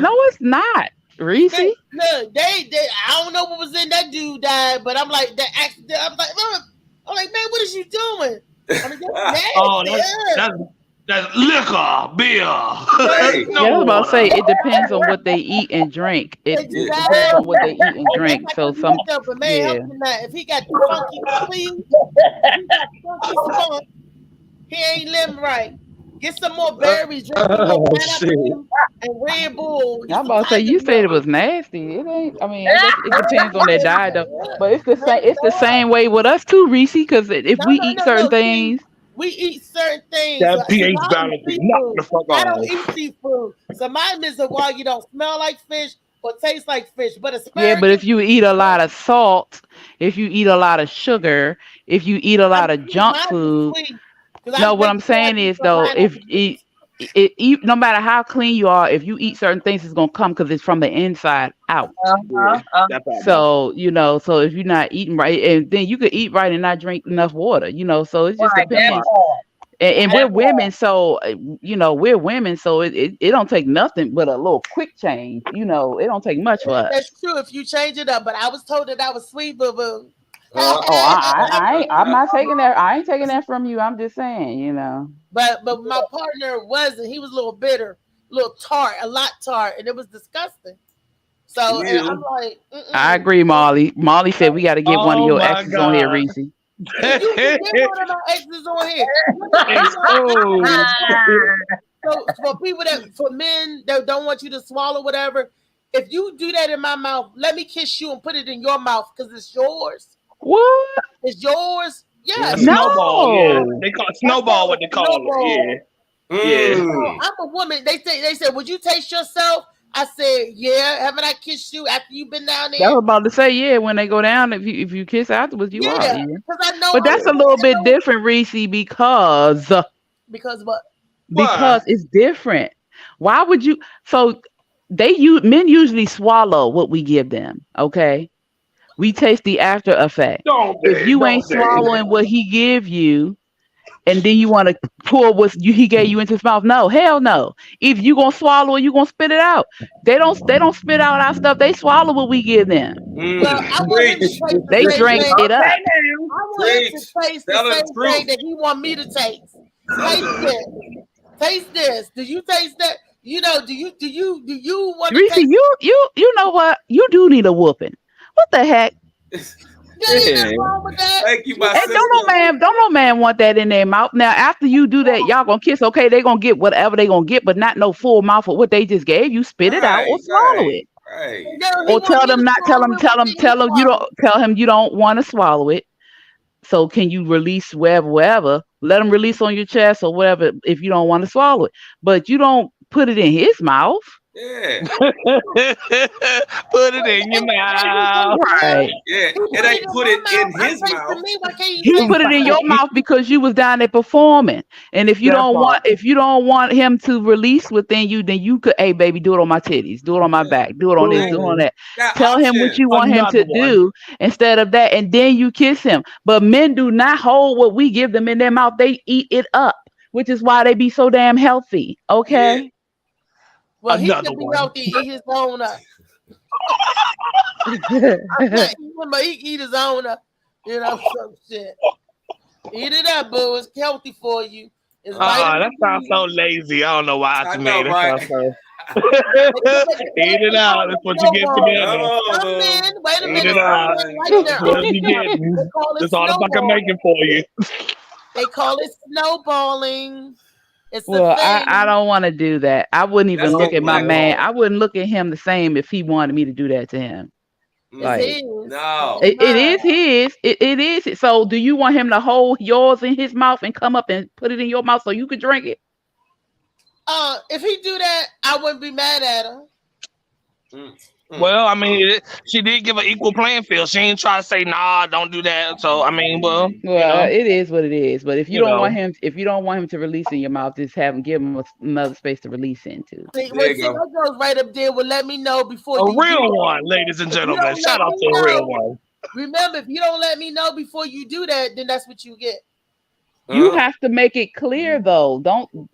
No, it's not. Reese. Look, they I don't know what was in that dude died, but I'm like that accident. I'm like, man, what is you doing? I mean, that's nasty. That's liquor, beer. I was about to say it depends on what they eat and drink. It depends on what they eat and drink. So if he got the funky he ain't living right. Get some more berries, drink some more pineapple and Red Bull. I'm about to say you said it was nasty. It ain't. I mean, it depends on their diet though. But it's the same. It's the same way with us too, Reese. Because if we eat certain things. we eat certain things. That So, pH I don't balance eat is knocked seafood. the fuck I don't off. eat seafood. So mine is why you don't smell like fish or taste like fish. But Yeah, asparagus, but if you eat a lot of salt, if you eat a lot of sugar, if you eat a lot of junk mine is food, sweet. 'Cause I no, what make I'm sure I saying eat is some though, if pineapple no matter how clean you are, if you eat certain things, it's gonna come because it's from the inside out. Yeah, that's all. So so if you're not eating right, and then you could eat right and not drink enough water, so it just Right, that depends. part. And That we're part. women, so we're women, so it don't take nothing but a little quick change. It don't take much for us. That's true if you change it up. But I was told that I was sweet, boo boo. Oh, I'm not taking that. I ain't taking that from you. I'm just saying, But my partner wasn't. He was a little bitter, a little tart, a lot tart, and it was disgusting. So and I'm like, I agree, Molly. Molly said we got to get one of Oh your my exes on here, God. Reese. you can get one of my exes on here. So for men that don't want you to swallow whatever, if you do that in my mouth, let me kiss you and put it in your mouth because it's yours. What? It's yours. Yeah. Snowball. Yeah, No. they call it snowball. What they call it? Yeah. Yeah. So I'm a woman. They said, would you taste yourself? I said, yeah. Haven't I kissed you after you've been down I there? was about to say, yeah. When they go down, if you kiss afterwards, you are. Yeah, Yeah. because I know. But that's a little bit different, Reese, because Because what? because it's different. Why would you? So men usually swallow what we give them. Okay, we taste the after effect. If you ain't swallowing what he give you, and then you want to pour what he gave you into his mouth, no, hell no. If you gonna swallow it, you gonna spit it out. They don't spit out our stuff. They swallow what we give them. Well, I want him to taste the They same drink thing. it up. I want him to taste the same thing that he want me to taste. Taste this. Taste this. Do you taste that? Do you want to Reese, taste? you know what? You do need a whooping. What the heck? Ain't nothing wrong with that. Thank you, my And sister. don't no man want that in their mouth. Now, after you do that, y'all gonna kiss. Okay, they gonna get whatever they gonna get, but not no full mouth of what they just gave you. Spit it out or swallow it. Right. Or tell him you don't want to swallow it. So can you release wherever? Let him release on your chest or whatever if you don't want to swallow it. But you don't put it in his mouth. Yeah. Put it in your mouth. Right. Yeah. It ain't put it in his mouth. He put it in your mouth because you was down there performing. And if you don't want him to release within you, then you could, hey baby, do it on my titties, do it on my back, do it on this, do it on that. Tell him what you want him to do instead of that, and then you kiss him. But men do not hold what we give them in their mouth. They eat it up, which is why they be so damn healthy. Okay. Yeah. Well, he can be healthy, eat his own up. But he eat his own up. Some shit. Eat it up, boo. It's healthy for you. That sounds so lazy. I don't know why I made it. Right? Eat it out. That's what you get together. Wait a minute. Eat it out. That's what you getting. That's all the fuck I'm making for you. They call it snowballing. Well, I don't want to do that. I wouldn't even look at my man. I wouldn't look at him the same if he wanted me to do that to him. Like, no, it is his. It is. So, do you want him to hold yours in his mouth and come up and put it in your mouth so you could drink it? If he do that, I wouldn't be mad at him. Well, I mean, she did give an equal playing field. She ain't try to say, nah, don't do that. So, I mean, it is what it is. But if you don't want him, to release in your mouth, just give him another space to release into. See, that goes right up there. Well, let me know before a real one, ladies and gentlemen. Shout out to a real one. Remember, if you don't let me know before you do that, then that's what you get. You have to make it clear though.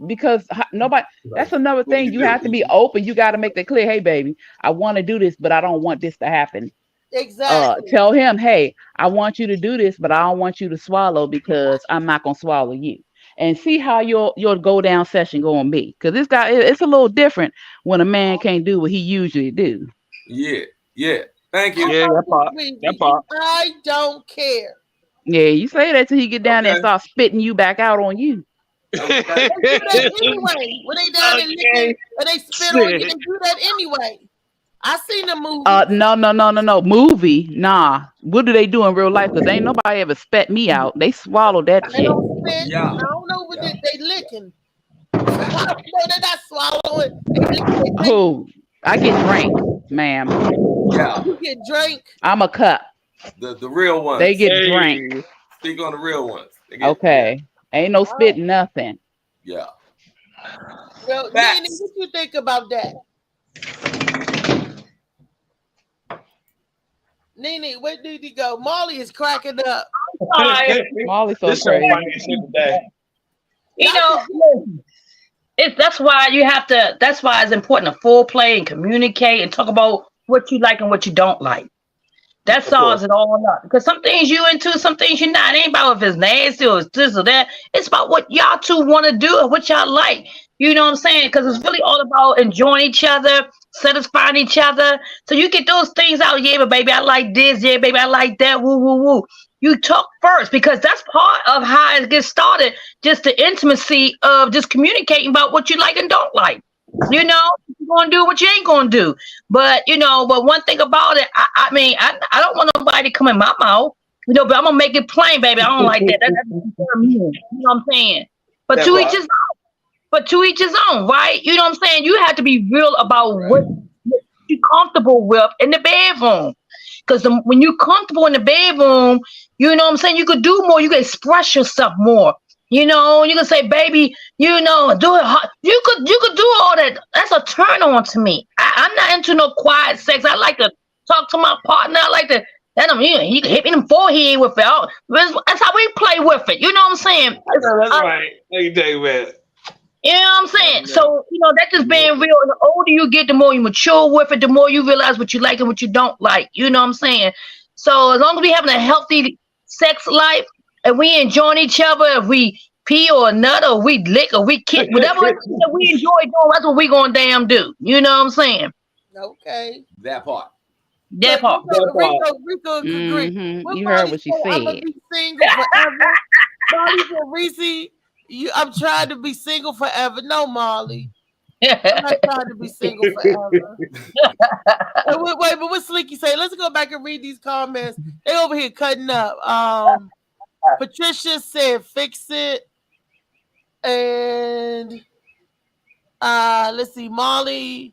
Because nobody, that's another thing. You have to be open. You got to make that clear. Hey baby, I want to do this, but I don't want this to happen. Exactly. Tell him, hey, I want you to do this, but I don't want you to swallow because I'm not going to swallow you. And see how your go down session going to be. Because it's a little different when a man can't do what he usually do. Yeah. Thank you. Yeah, that part. I don't care. Yeah, you say that till he get down there and start spitting you back out on you. They do that anyway. When they down there licking and they spit on you, they do that anyway. I seen the movie. No. Movie, nah. What do they do in real life? Because ain't nobody ever spat me out. They swallowed that They shit. don't spit. Yeah. I don't know what they licking. No, they're not swallowing. They Who? I get drank, ma'am. Yeah. You get drink. I'm a cup. The real ones. They get drank. Speak on the real ones. They get, Okay. Ain't no spit nothing. Yeah. Well, Facts. Nene, what you think about that? Nene, where did he go? Molly is cracking up. Molly's so This so crazy. funny shit today. You know, that's why you have to. That's why it's important to full play and communicate and talk about what you like and what you don't like. That solves it all up. Because some things you into, some things you're not. It ain't about if it's nasty or it's this or that. It's about what y'all two want to do and what y'all like. You know what I'm saying? Because it's really all about enjoying each other, satisfying each other. So you get those things out. Yeah, but baby, I like this. Yeah, baby, I like that. Woo, woo, woo. You talk first because that's part of how it gets started. Just the intimacy of just communicating about what you like and don't like. You know, you're gonna do what you ain't gonna do. But you know, but one thing about it, I mean, I don't want nobody to come in my mouth. You know, but I'm gonna make it plain, baby. I don't like that. That's me. You know what I'm saying? But That to part. each his own. But to each his own, right? You know what I'm saying? You have to be real about what you're comfortable with in the bedroom. Because when you're comfortable in the bedroom, you know what I'm saying? You could do more. You can express yourself more. You know, you can say, baby, you know, do it hard. You could do all that. That's a turn on to me. I'm not into no quiet sex. I like to talk to my partner. I like to let him, he can hit me in the forehead with it. That's how we play with it. You know what I'm saying? That's right. Thank you, David. You know what I'm saying? So, you know, that's just being real. And the older you get, the more you mature with it, the more you realize what you like and what you don't like. You know what I'm saying? So as long as we having a healthy sex life and we enjoying each other, if we pee or nut or we lick or we kick, whatever it is that we enjoy doing, that's what we gonna damn do. You know what I'm saying? Okay. That part. That part. Rico agree. What You heard Molly what she I'm gonna said. be single forever. Molly said, Reese, I'm trying to be single forever. No, Molly. I'm not trying to be single forever. Wait, but what Slinky say? Let's go back and read these comments. They over here cutting up. Patricia said, fix it. And let's see, Molly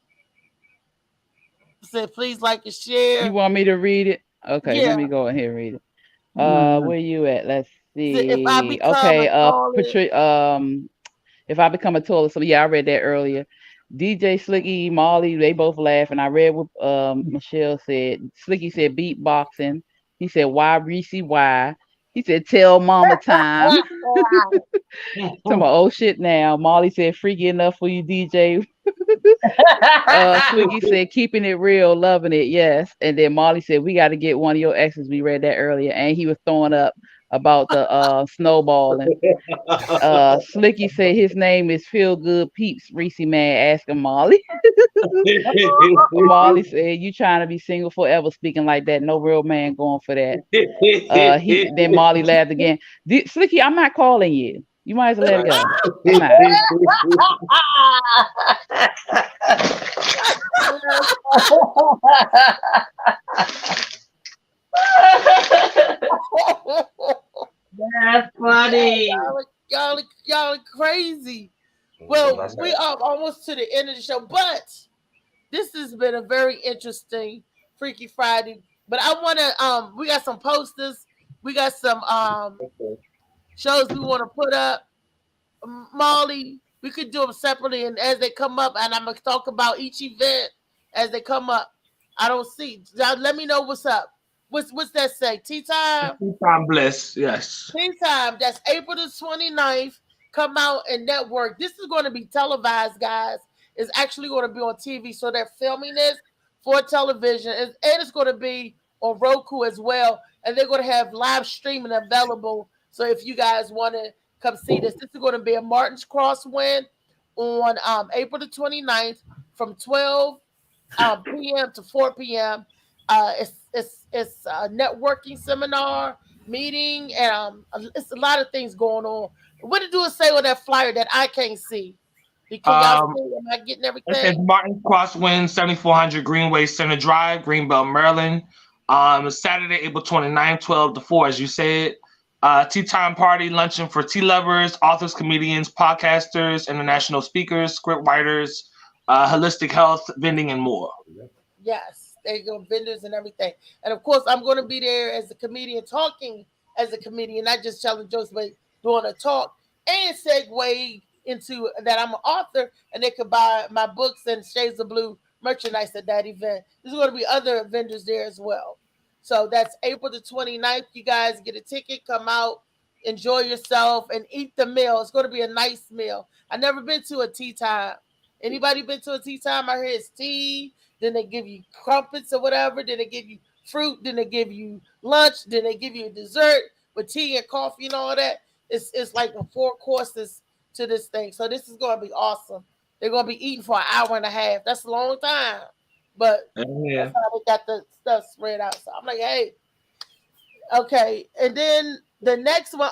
said, please like and share. You want me to read it? Okay, Yeah. let me go ahead and read it. Where you at? Let's see. If I become Okay, a toilet. if I become a toilet. So yeah, I read that earlier. DJ Slicky, Molly, they both laugh, and I read what Michelle said. Slicky said beatboxing. He said why Reese why. He said tell mama time. Talking about oh shit now. Molly said freaky enough for you, DJ. Slicky said keeping it real, loving it, yes. And then Molly said we got to get one of your exes. We read that earlier, and he was throwing up about the snowballing. Slicky said his name is Feel Good Peeps. Reese man asking Molly. Molly said you trying to be single forever, speaking like that. No real man going for that. Then Molly laughed again. Slicky, I'm not calling you. You might as well let it go. That's funny. Y'all are crazy. Well, we are almost to the end of the show, but this has been a very interesting Freaky Friday. But I want to we got some posters, we got some shows we want to put up. Molly, we could do them separately, and as they come up, and I'm gonna talk about each event as they come up. I don't see. Now, let me know what's up. What's that say? Tea time? Tea time bliss, yes. Tea time. That's April the 29th. Come out and network. This is going to be televised, guys. It's actually going to be on TV, so they're filming this for television, and it's going to be on Roku as well. And they're going to have live streaming available. So if you guys want to come see this is going to be a Martin's Crosswind on April the 29th from 12 p.m. to 4 p.m. It's a networking seminar, meeting, and it's a lot of things going on. What did you say on that flyer that I can't see? Can y'all see? Am I getting It says everything? Martin Crosswind, 7400 Greenway Center Drive, Greenbelt, Maryland. Saturday, April 29th, 12 to 4, as you said. Tea time party, luncheon for tea lovers, authors, comedians, podcasters, international speakers, script writers, holistic health, vending, and more. Yes, there you go, vendors and everything. And of course, I'm going to be there as a comedian, talking as a comedian, not just telling jokes, but doing a talk and segue into that I'm an author, and they could buy my books and Shades of Blue merchandise at that event. There's going to be other vendors there as well. So that's April the 29th. You guys get a ticket, come out, enjoy yourself, and eat the meal. It's going to be a nice meal. I've never been to a tea time. Anybody been to a tea time? I hear it's tea. Then they give you crumpets or whatever. Then they give you fruit. Then they give you lunch. Then they give you a dessert with tea and coffee and all that. It's like a 4 courses to this thing. So this is going to be awesome. They're going to be eating for an hour and a half. That's a long time. But that's how they got the stuff spread out. So I'm like, hey, okay. And then the next one,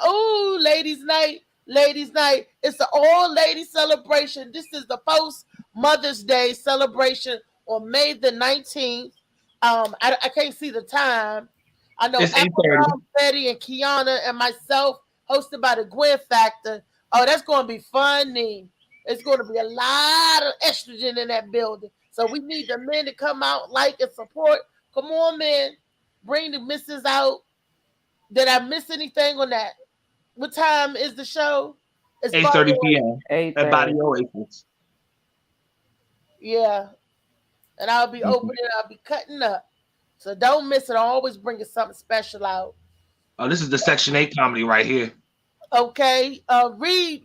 ladies' night. Ladies' night. It's an all-lady celebration. This is the post Mother's Day celebration on May the 19th. I can't see the time. I know Apple, Betty, and Kiana and myself, hosted by the Gwen Factor. Oh, that's going to be funny. It's going to be a lot of estrogen in that building. So we need the men to come out, like, and support. Come on, men. Bring the missus out. Did I miss anything on that? What time is the show? It's 8:30 p.m. at Body Oasis. Yeah. And I'll be opening, I'll be cutting up. So don't miss it. I'm always bringing something special out. Oh, this is the Section 8 comedy right here. Okay. Read.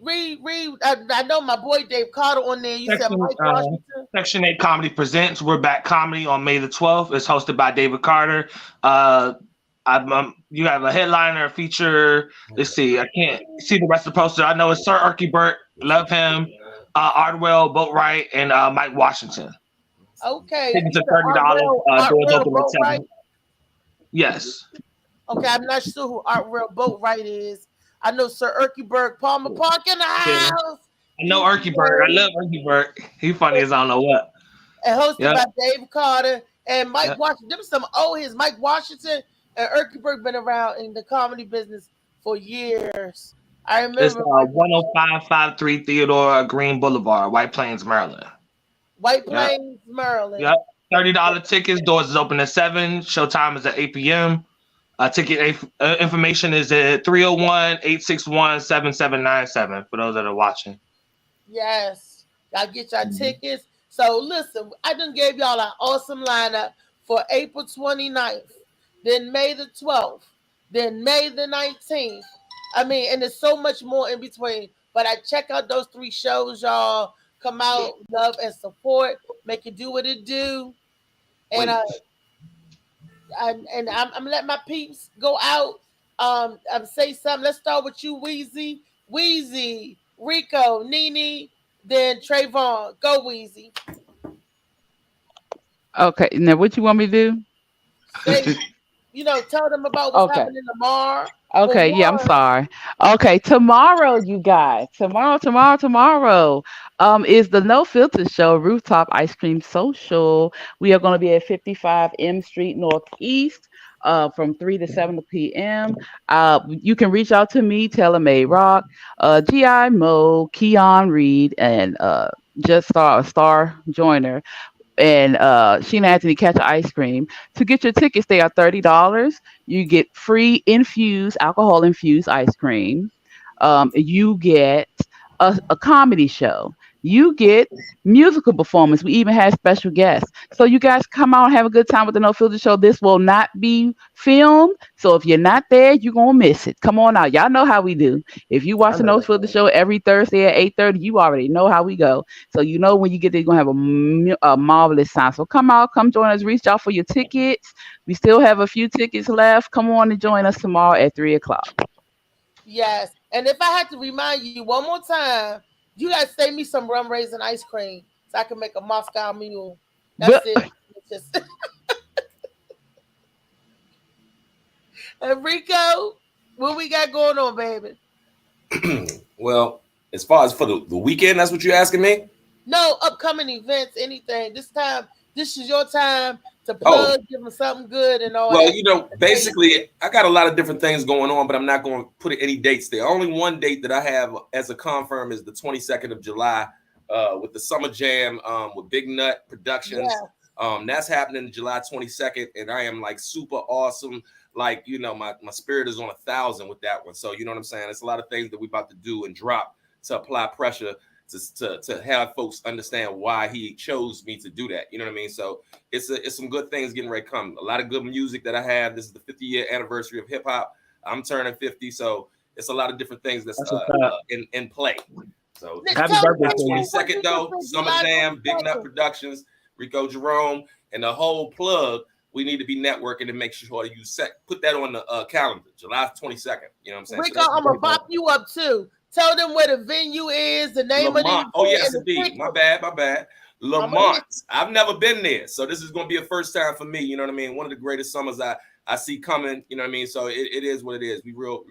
I know my boy Dave Carter on there. You said Mike Washington. Section 8 Comedy Presents We're Back Comedy on May the 12th. It's hosted by David Carter. You have a headliner, a feature. Let's see. I can't see the rest of the poster. I know it's Sir Erky Burt. Love him. Ardwell Boatwright and Mike Washington. Okay. It's $30. Doors open at 7. Yes. Okay, I'm not sure who Ardwell Boatwright is. I know Sir Erky Burt. Palmer Park in the house. I know Erky Burt. I love Erky Burt. He funny as I don't know what. And hosted by Dave Carter and Mike Washington. Them some old his Mike Washington and Erky Burt been around in the comedy business for years. I remember. It's 10553 Theodore Green Boulevard, White Plains, Maryland. White Plains, Maryland. Yep. $30 tickets. Doors is open at 7. Showtime is at 8 p.m. Ticket information is at 301-861-7797 for those that are watching. Yes. Y'all get your tickets. So listen, I done gave y'all an awesome lineup for April 29th, then May the 12th, then May the 19th. I mean, and there's so much more in between. But I check out those 3 shows, y'all. Come out, love, and support. Make it do what it do. And I'm letting my peeps go out. Say something. Let's start with you, Weezy. Weezy, Rico, Nene, then Trayvon. Go, Weezy. Okay, now what you want me to do? Say, tell them about what's happening tomorrow. Okay, yeah, I'm sorry. Okay, tomorrow, you guys. Tomorrow is the No Filter Show, Rooftop Ice Cream Social. We are going to be at 55 M Street Northeast from 3 to 7 p.m. You can reach out to me, Taylor May Rock, G.I. Mo, Keon Reed, and Just Star Joyner. And Sheena Anthony Catch Ice Cream. To get your tickets, they are $30. You get free alcohol infused ice cream. You get a comedy show. You get musical performance. We even have special guests. So you guys come out and have a good time with the No Filter Show. This will not be filmed. So if you're not there, you're going to miss it. Come on out. Y'all know how we do. If you watch the No Filter Show every Thursday at 8:30, you already know how we go. So you know when you get there, you're going to have a marvelous time. So come out, come join us. Reach out for your tickets. We still have a few tickets left. Come on and join us tomorrow at 3 o'clock. Yes. And if I had to remind you one more time, you guys save me some rum raisin ice cream so I can make a Moscow Mule. That's it. Just... And Rico, what we got going on, baby? Well, As far as for the weekend, that's what you're asking me? No, upcoming events, anything. This is your time to plug, give them something good and all that. Well, you know, basically, I got a lot of different things going on, but I'm not going to put any dates there. Only one date that I have as a confirm is the 22nd of July with the Summer Jam with Big Nut Productions. Yeah. That's happening July 22nd, and I am like super awesome. Like, you know, my spirit is on 1,000 with that one. So, you know what I'm saying? It's a lot of things that we about to do and drop to apply pressure to have folks understand why he chose me to do that. You know what I mean? So it's some good things getting ready to come. A lot of good music that I have. This is the 50-year anniversary of hip hop. I'm turning 50, so it's a lot of different things that's in play. So happy birthday! 22nd though, Summer Jam, Big Nut Productions, Rico Jerome, and the whole plug. We need to be networking and make sure you put that on the calendar, July 22nd. You know what I'm saying? Rico, I'm gonna pop you up too. Tell them where the venue is, the name Lamont. of the. Oh yes, indeed. My bad. Lamont. I've never been there, so this is gonna be a first time for me. You know what I mean? One of the greatest summers I see coming. You know what I mean? So it is what it is. We real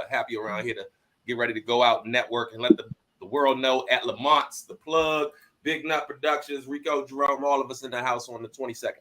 happy around here to get ready to go out and network and let the world know at Lamont's, the plug, Big Nut Productions, Rico Jerome, all of us in the house on the 22nd.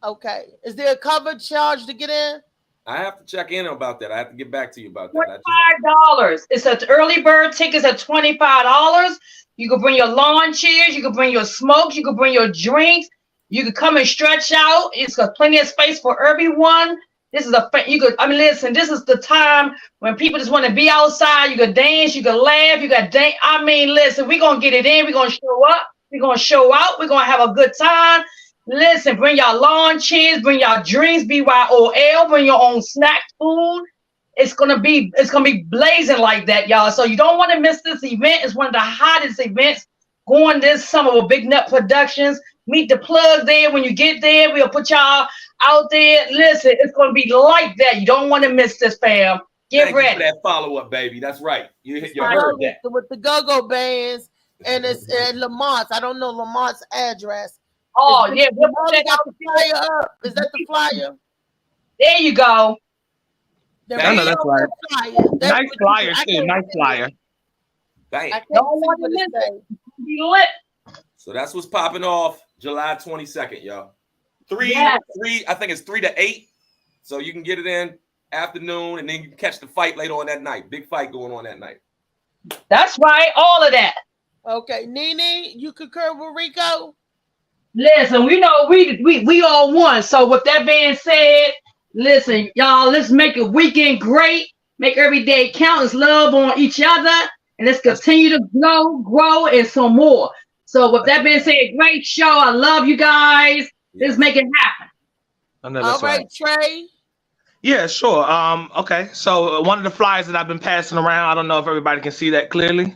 Okay. Is there a cover charge to get in? I have to check in about that. I have to get back to you about that. $25. It's an early bird tickets at $25. You can bring your lawn chairs. You can bring your smokes. You can bring your drinks. You can come and stretch out. It's got plenty of space for everyone. This is listen, this is the time when people just want to be outside. You can dance. You can laugh. You got dance. I mean, listen, we're going to get it in. We're going to show up. We're going to show out. We're going to have a good time. Listen, bring y'all lawn chairs, bring y'all drinks, BYOL, bring your own snack food. It's gonna be blazing like that, y'all. So you don't want to miss this event. It's one of the hottest events going this summer with Big Nut Productions. Meet the plug there. When you get there, we'll put y'all out there. Listen, it's gonna be like that. You don't want to miss this, fam. Get ready. Thank you for that follow-up, baby. That's right. You heard that. With the go-go bands, and it's at Lamont's. I don't know Lamont's address. Oh, yeah. We'll check out the flyer up. Is that the flyer? There you go. I know that's right. Nice flyer, too. Nice flyer. Bang. I can't see what it says. Be lit. So that's what's popping off July 22nd, y'all. 3, I think it's 3 to 8. So you can get it in afternoon, and then you can catch the fight later on that night. Big fight going on that night. That's right. All of that. Okay. Nene, you concur with Rico? Listen, we know we all won. So with that being said, listen, y'all, let's make a weekend great. Make every day count. Let's love on each other. And let's continue to grow, and some more. So with that being said, great show. I love you guys. Let's make it happen. All right, Trey. Yeah, sure. Okay. So one of the flyers that I've been passing around, I don't know if everybody can see that clearly.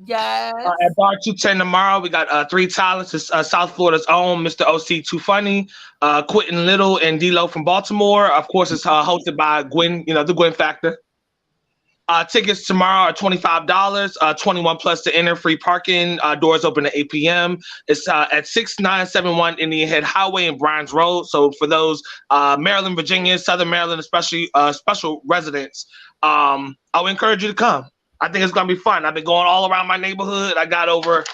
Yes. At Bar 210 tomorrow, we got 3 talents. It's South Florida's own Mr. OC Too Funny, Quentin Little, and D-Lo from Baltimore. Of course, it's hosted by Gwen, the Gwen Factor. Tickets tomorrow are $25, 21 plus to enter, free parking. Doors open at 8 p.m. It's at 6971 Indian Head Highway in Bryan's Road. So for those Maryland, Virginia, Southern Maryland, especially special residents, I would encourage you to come. I think it's going to be fun. I've been going all around my neighborhood. I got over,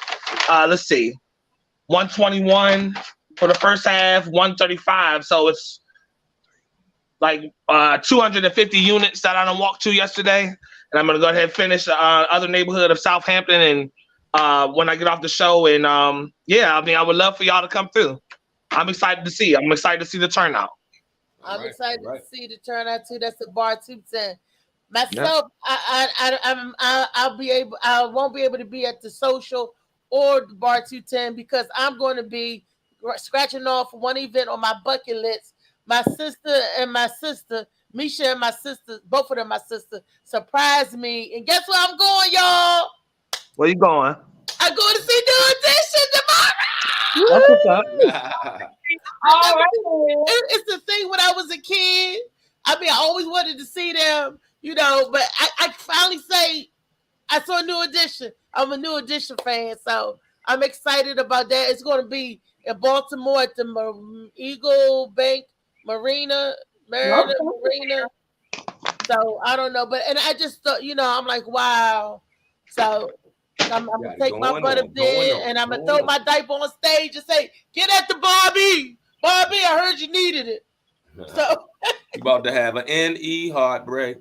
121 for the first half, 135. So it's like 250 units that I done walked to yesterday. And I'm going to go ahead and finish the other neighborhood of Southampton. And when I get off the show, and I would love for y'all to come through. I'm excited to see. I'm excited to see the turnout. I'm excited to see the turnout too. That's at Bar 210. Myself, I won't be able to be at the social or the Bar 210 because I'm going to be scratching off one event on my bucket list. My sister, Misha and my sister, both of them, my sister, surprised me. And guess where I'm going, y'all? Where you going? I'm going to see New Edition tomorrow. That's what's up. It's the thing when I was a kid. I mean, I always wanted to see them. But I finally say I saw a New Edition. I'm a New Edition fan, so I'm excited about that. It's going to be in Baltimore at the Eagle Bank Marina, Marina. So I don't know, but and I just thought, I'm like, wow. So I'm gonna take my butt up there and I'm gonna throw my diaper on stage and say, "Get at the Barbie, Barbie! I heard you needed it." So you about to have an NE heartbreak.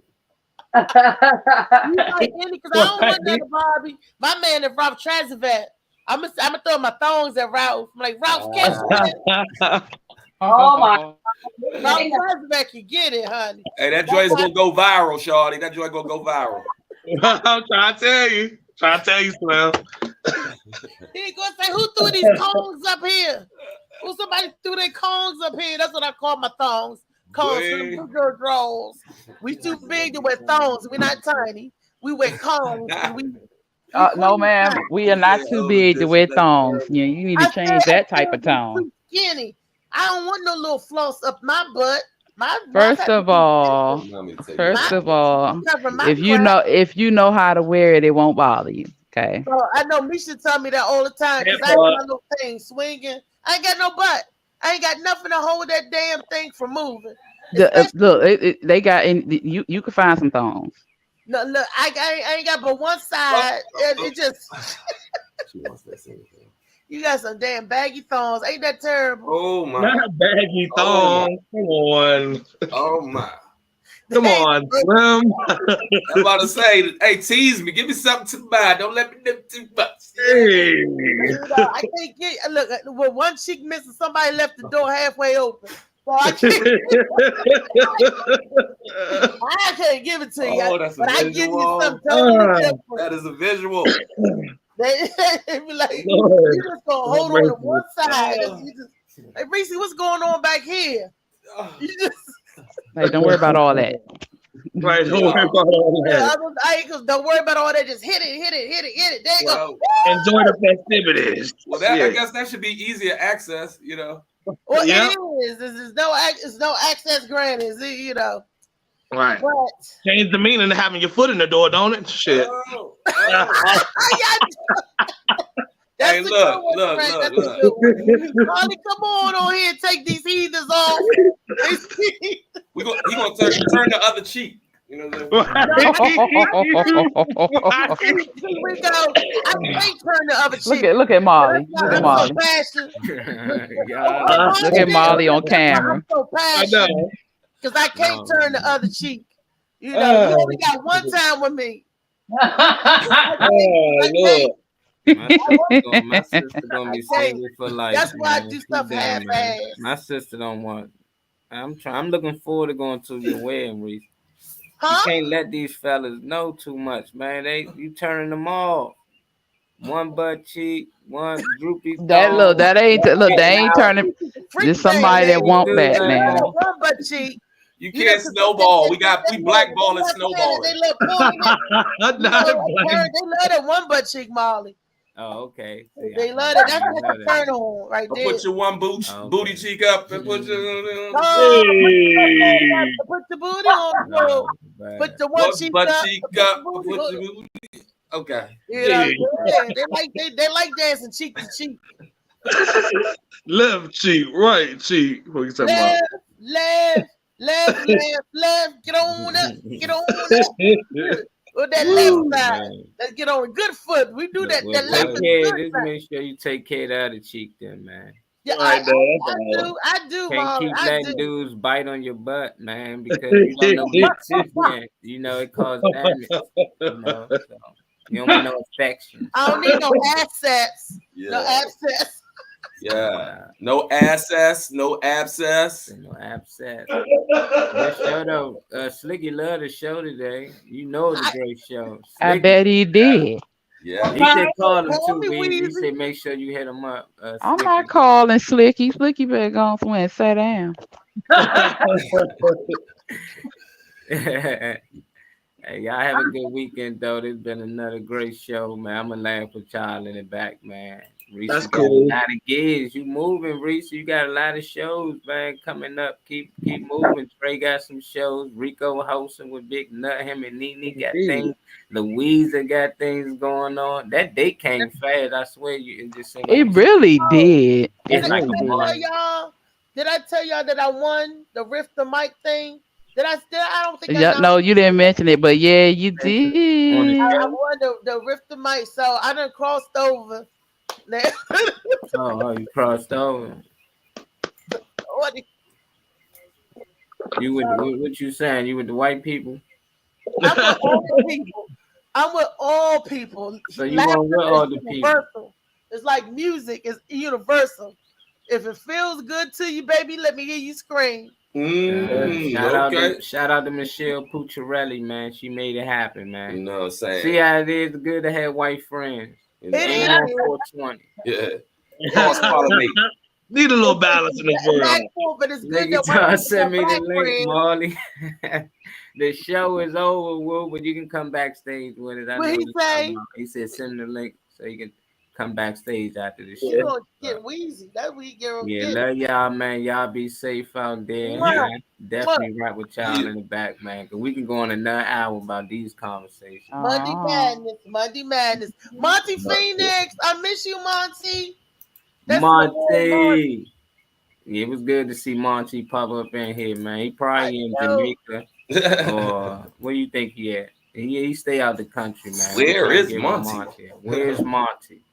Because I don't want another Barbie. My man is Ralph Trazevant. I'm gonna throw my thongs at Ralph. I'm like, Ralph, catch it. Oh my! Ralph Trazevant can get it, honey. Hey, that joint's gonna go viral, Shawty. That joint gonna go viral. I'm trying to tell you. Slim. He ain't gonna say, who threw these thongs up here? Who somebody threw their thongs up here? That's what I call my thongs. Cones for the blue girl draws. We too big to wear thongs. We're not tiny. We wear cones. No, ma'am. We are not too big to wear thongs. You need to change that type of tone. Skinny. I don't want no little floss up my butt. First of all, if you know how to wear it, it won't bother you. Okay. So I know Misha tell me that all the time because I got my little thing swinging. I ain't got no butt. I ain't got nothing to hold that damn thing from moving. Look, they got you can find some thongs. No, look, I ain't got but one side. It just She wants that same thing. you got some damn baggy thongs. Ain't that terrible? Oh my! Not baggy thongs. Come on. Oh my! Come on, Slim. I'm about to say, hey, tease me. Give me something to buy. Don't let me nip too much. Hey. I can't get. Look, with one cheek missing, somebody left the door halfway open. So I can't give it to you. Oh, that's a but visual. I give you something totally different. That is a visual. They be like, you just gonna hold on to one side. Hey, Reese, what's going on back here? You just Hey, don't worry about all that. Right, don't worry about all that. Don't worry about all that. Just hit it. There you go. Enjoy the festivities. Well, I guess that should be easier access, Well, it is. There's no access granted, Right. But change the meaning of having your foot in the door, don't it? Shit. Hey, look. Molly, come on here and take these heathens off. He gonna turn the other cheek. Here we go. I can't turn the other cheek. Look at Molly. Look at Molly. Look at Molly on camera. I know. Because I can't turn the other cheek. You only got one time with me. My sister gonna be single for life. That's why I do stuff half-ass. My sister don't want. I'm looking forward to going to your wedding, Reese. Huh? You can't let these fellas know too much, man. You turning them off. One butt cheek, one droopy. They ain't turning. There's somebody that want that, man. One butt cheek. You can't snowball. We blackballing snowballing. They love that one butt cheek, Molly. Oh, okay. They love it. That's what they turn on right there. Put your one booty cheek up and put your put the booty on. Put the one cheek up. Okay. They like dancing cheek to cheek. Left cheek, right cheek. What you talking about? Left. Get on up. With that left side. Let's get on a good foot. We do that. That left just make sure you take care of the other cheek then, man. Yeah, I do, Can't keep letting dudes bite on your butt, man, because you don't know it causes damage. So you don't want no infection. I don't need no assets. Yeah. No abscess. Yeah. No abscess. No abscess. That show though, Slicky loved the show today. You know it's a great show. I bet he did. Yeah. He said call him too. He said make sure you hit him up. I'm not calling Slicky. Slicky better go somewhere and sit down. Hey, y'all have a good weekend though. This has been another great show, man. I'm gonna laugh with y'all in the back, man. Reese, that's cool. A lot of gigs. You moving, Reese. You got a lot of shows, man, coming up. Keep moving. Trey got some shows. Rico hosting with Big Nut. Him and Nene got things. Louisa got things going on. That date came fast. I swear you. It really did. It's like a Did I tell y'all that I won the Rift the Mic thing? I don't think I Yeah, know. no, you didn't mention it, but yeah, you I did. wanted to rip the mic, so I done crossed over. Now, Oh, you crossed over. You with what you saying? You with the white people? I'm with all people. I'm with all people. So you want with all the people? Universal. It's like music is universal. If it feels good to you, baby, let me hear you scream. Shout out to Michelle Pucciarelli, man. She made it happen, man. You know what I'm saying? See how it is good to have white friends. You know? And on 420. Yeah. Cross-pollinate. Need a little balance in this world. Not cool, but it's good Nigga, that send me the black link, friends. Marley. The show is over, Will, but you can come backstage with it. I What know he what you're say? talking about. He said send the link so you can come backstage after the You show. gonna get wheezy. That's what you get. Yeah, love y'all, man. Y'all be safe out there. Mwah. Man. Definitely right with y'all in the back, man. Cause we can go on another hour about these conversations. Monday Madness. Monty Phoenix, I miss you, Monty. That's Monty. Yeah, it was good to see Monty pop up in here, man. He probably in Jamaica. Or where you think he at? He stay out the country, man. Where is Monty? Where's Monty?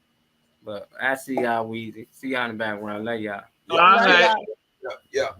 But I see y'all, Weezy. See y'all in the background. Love y'all. All right. Yeah.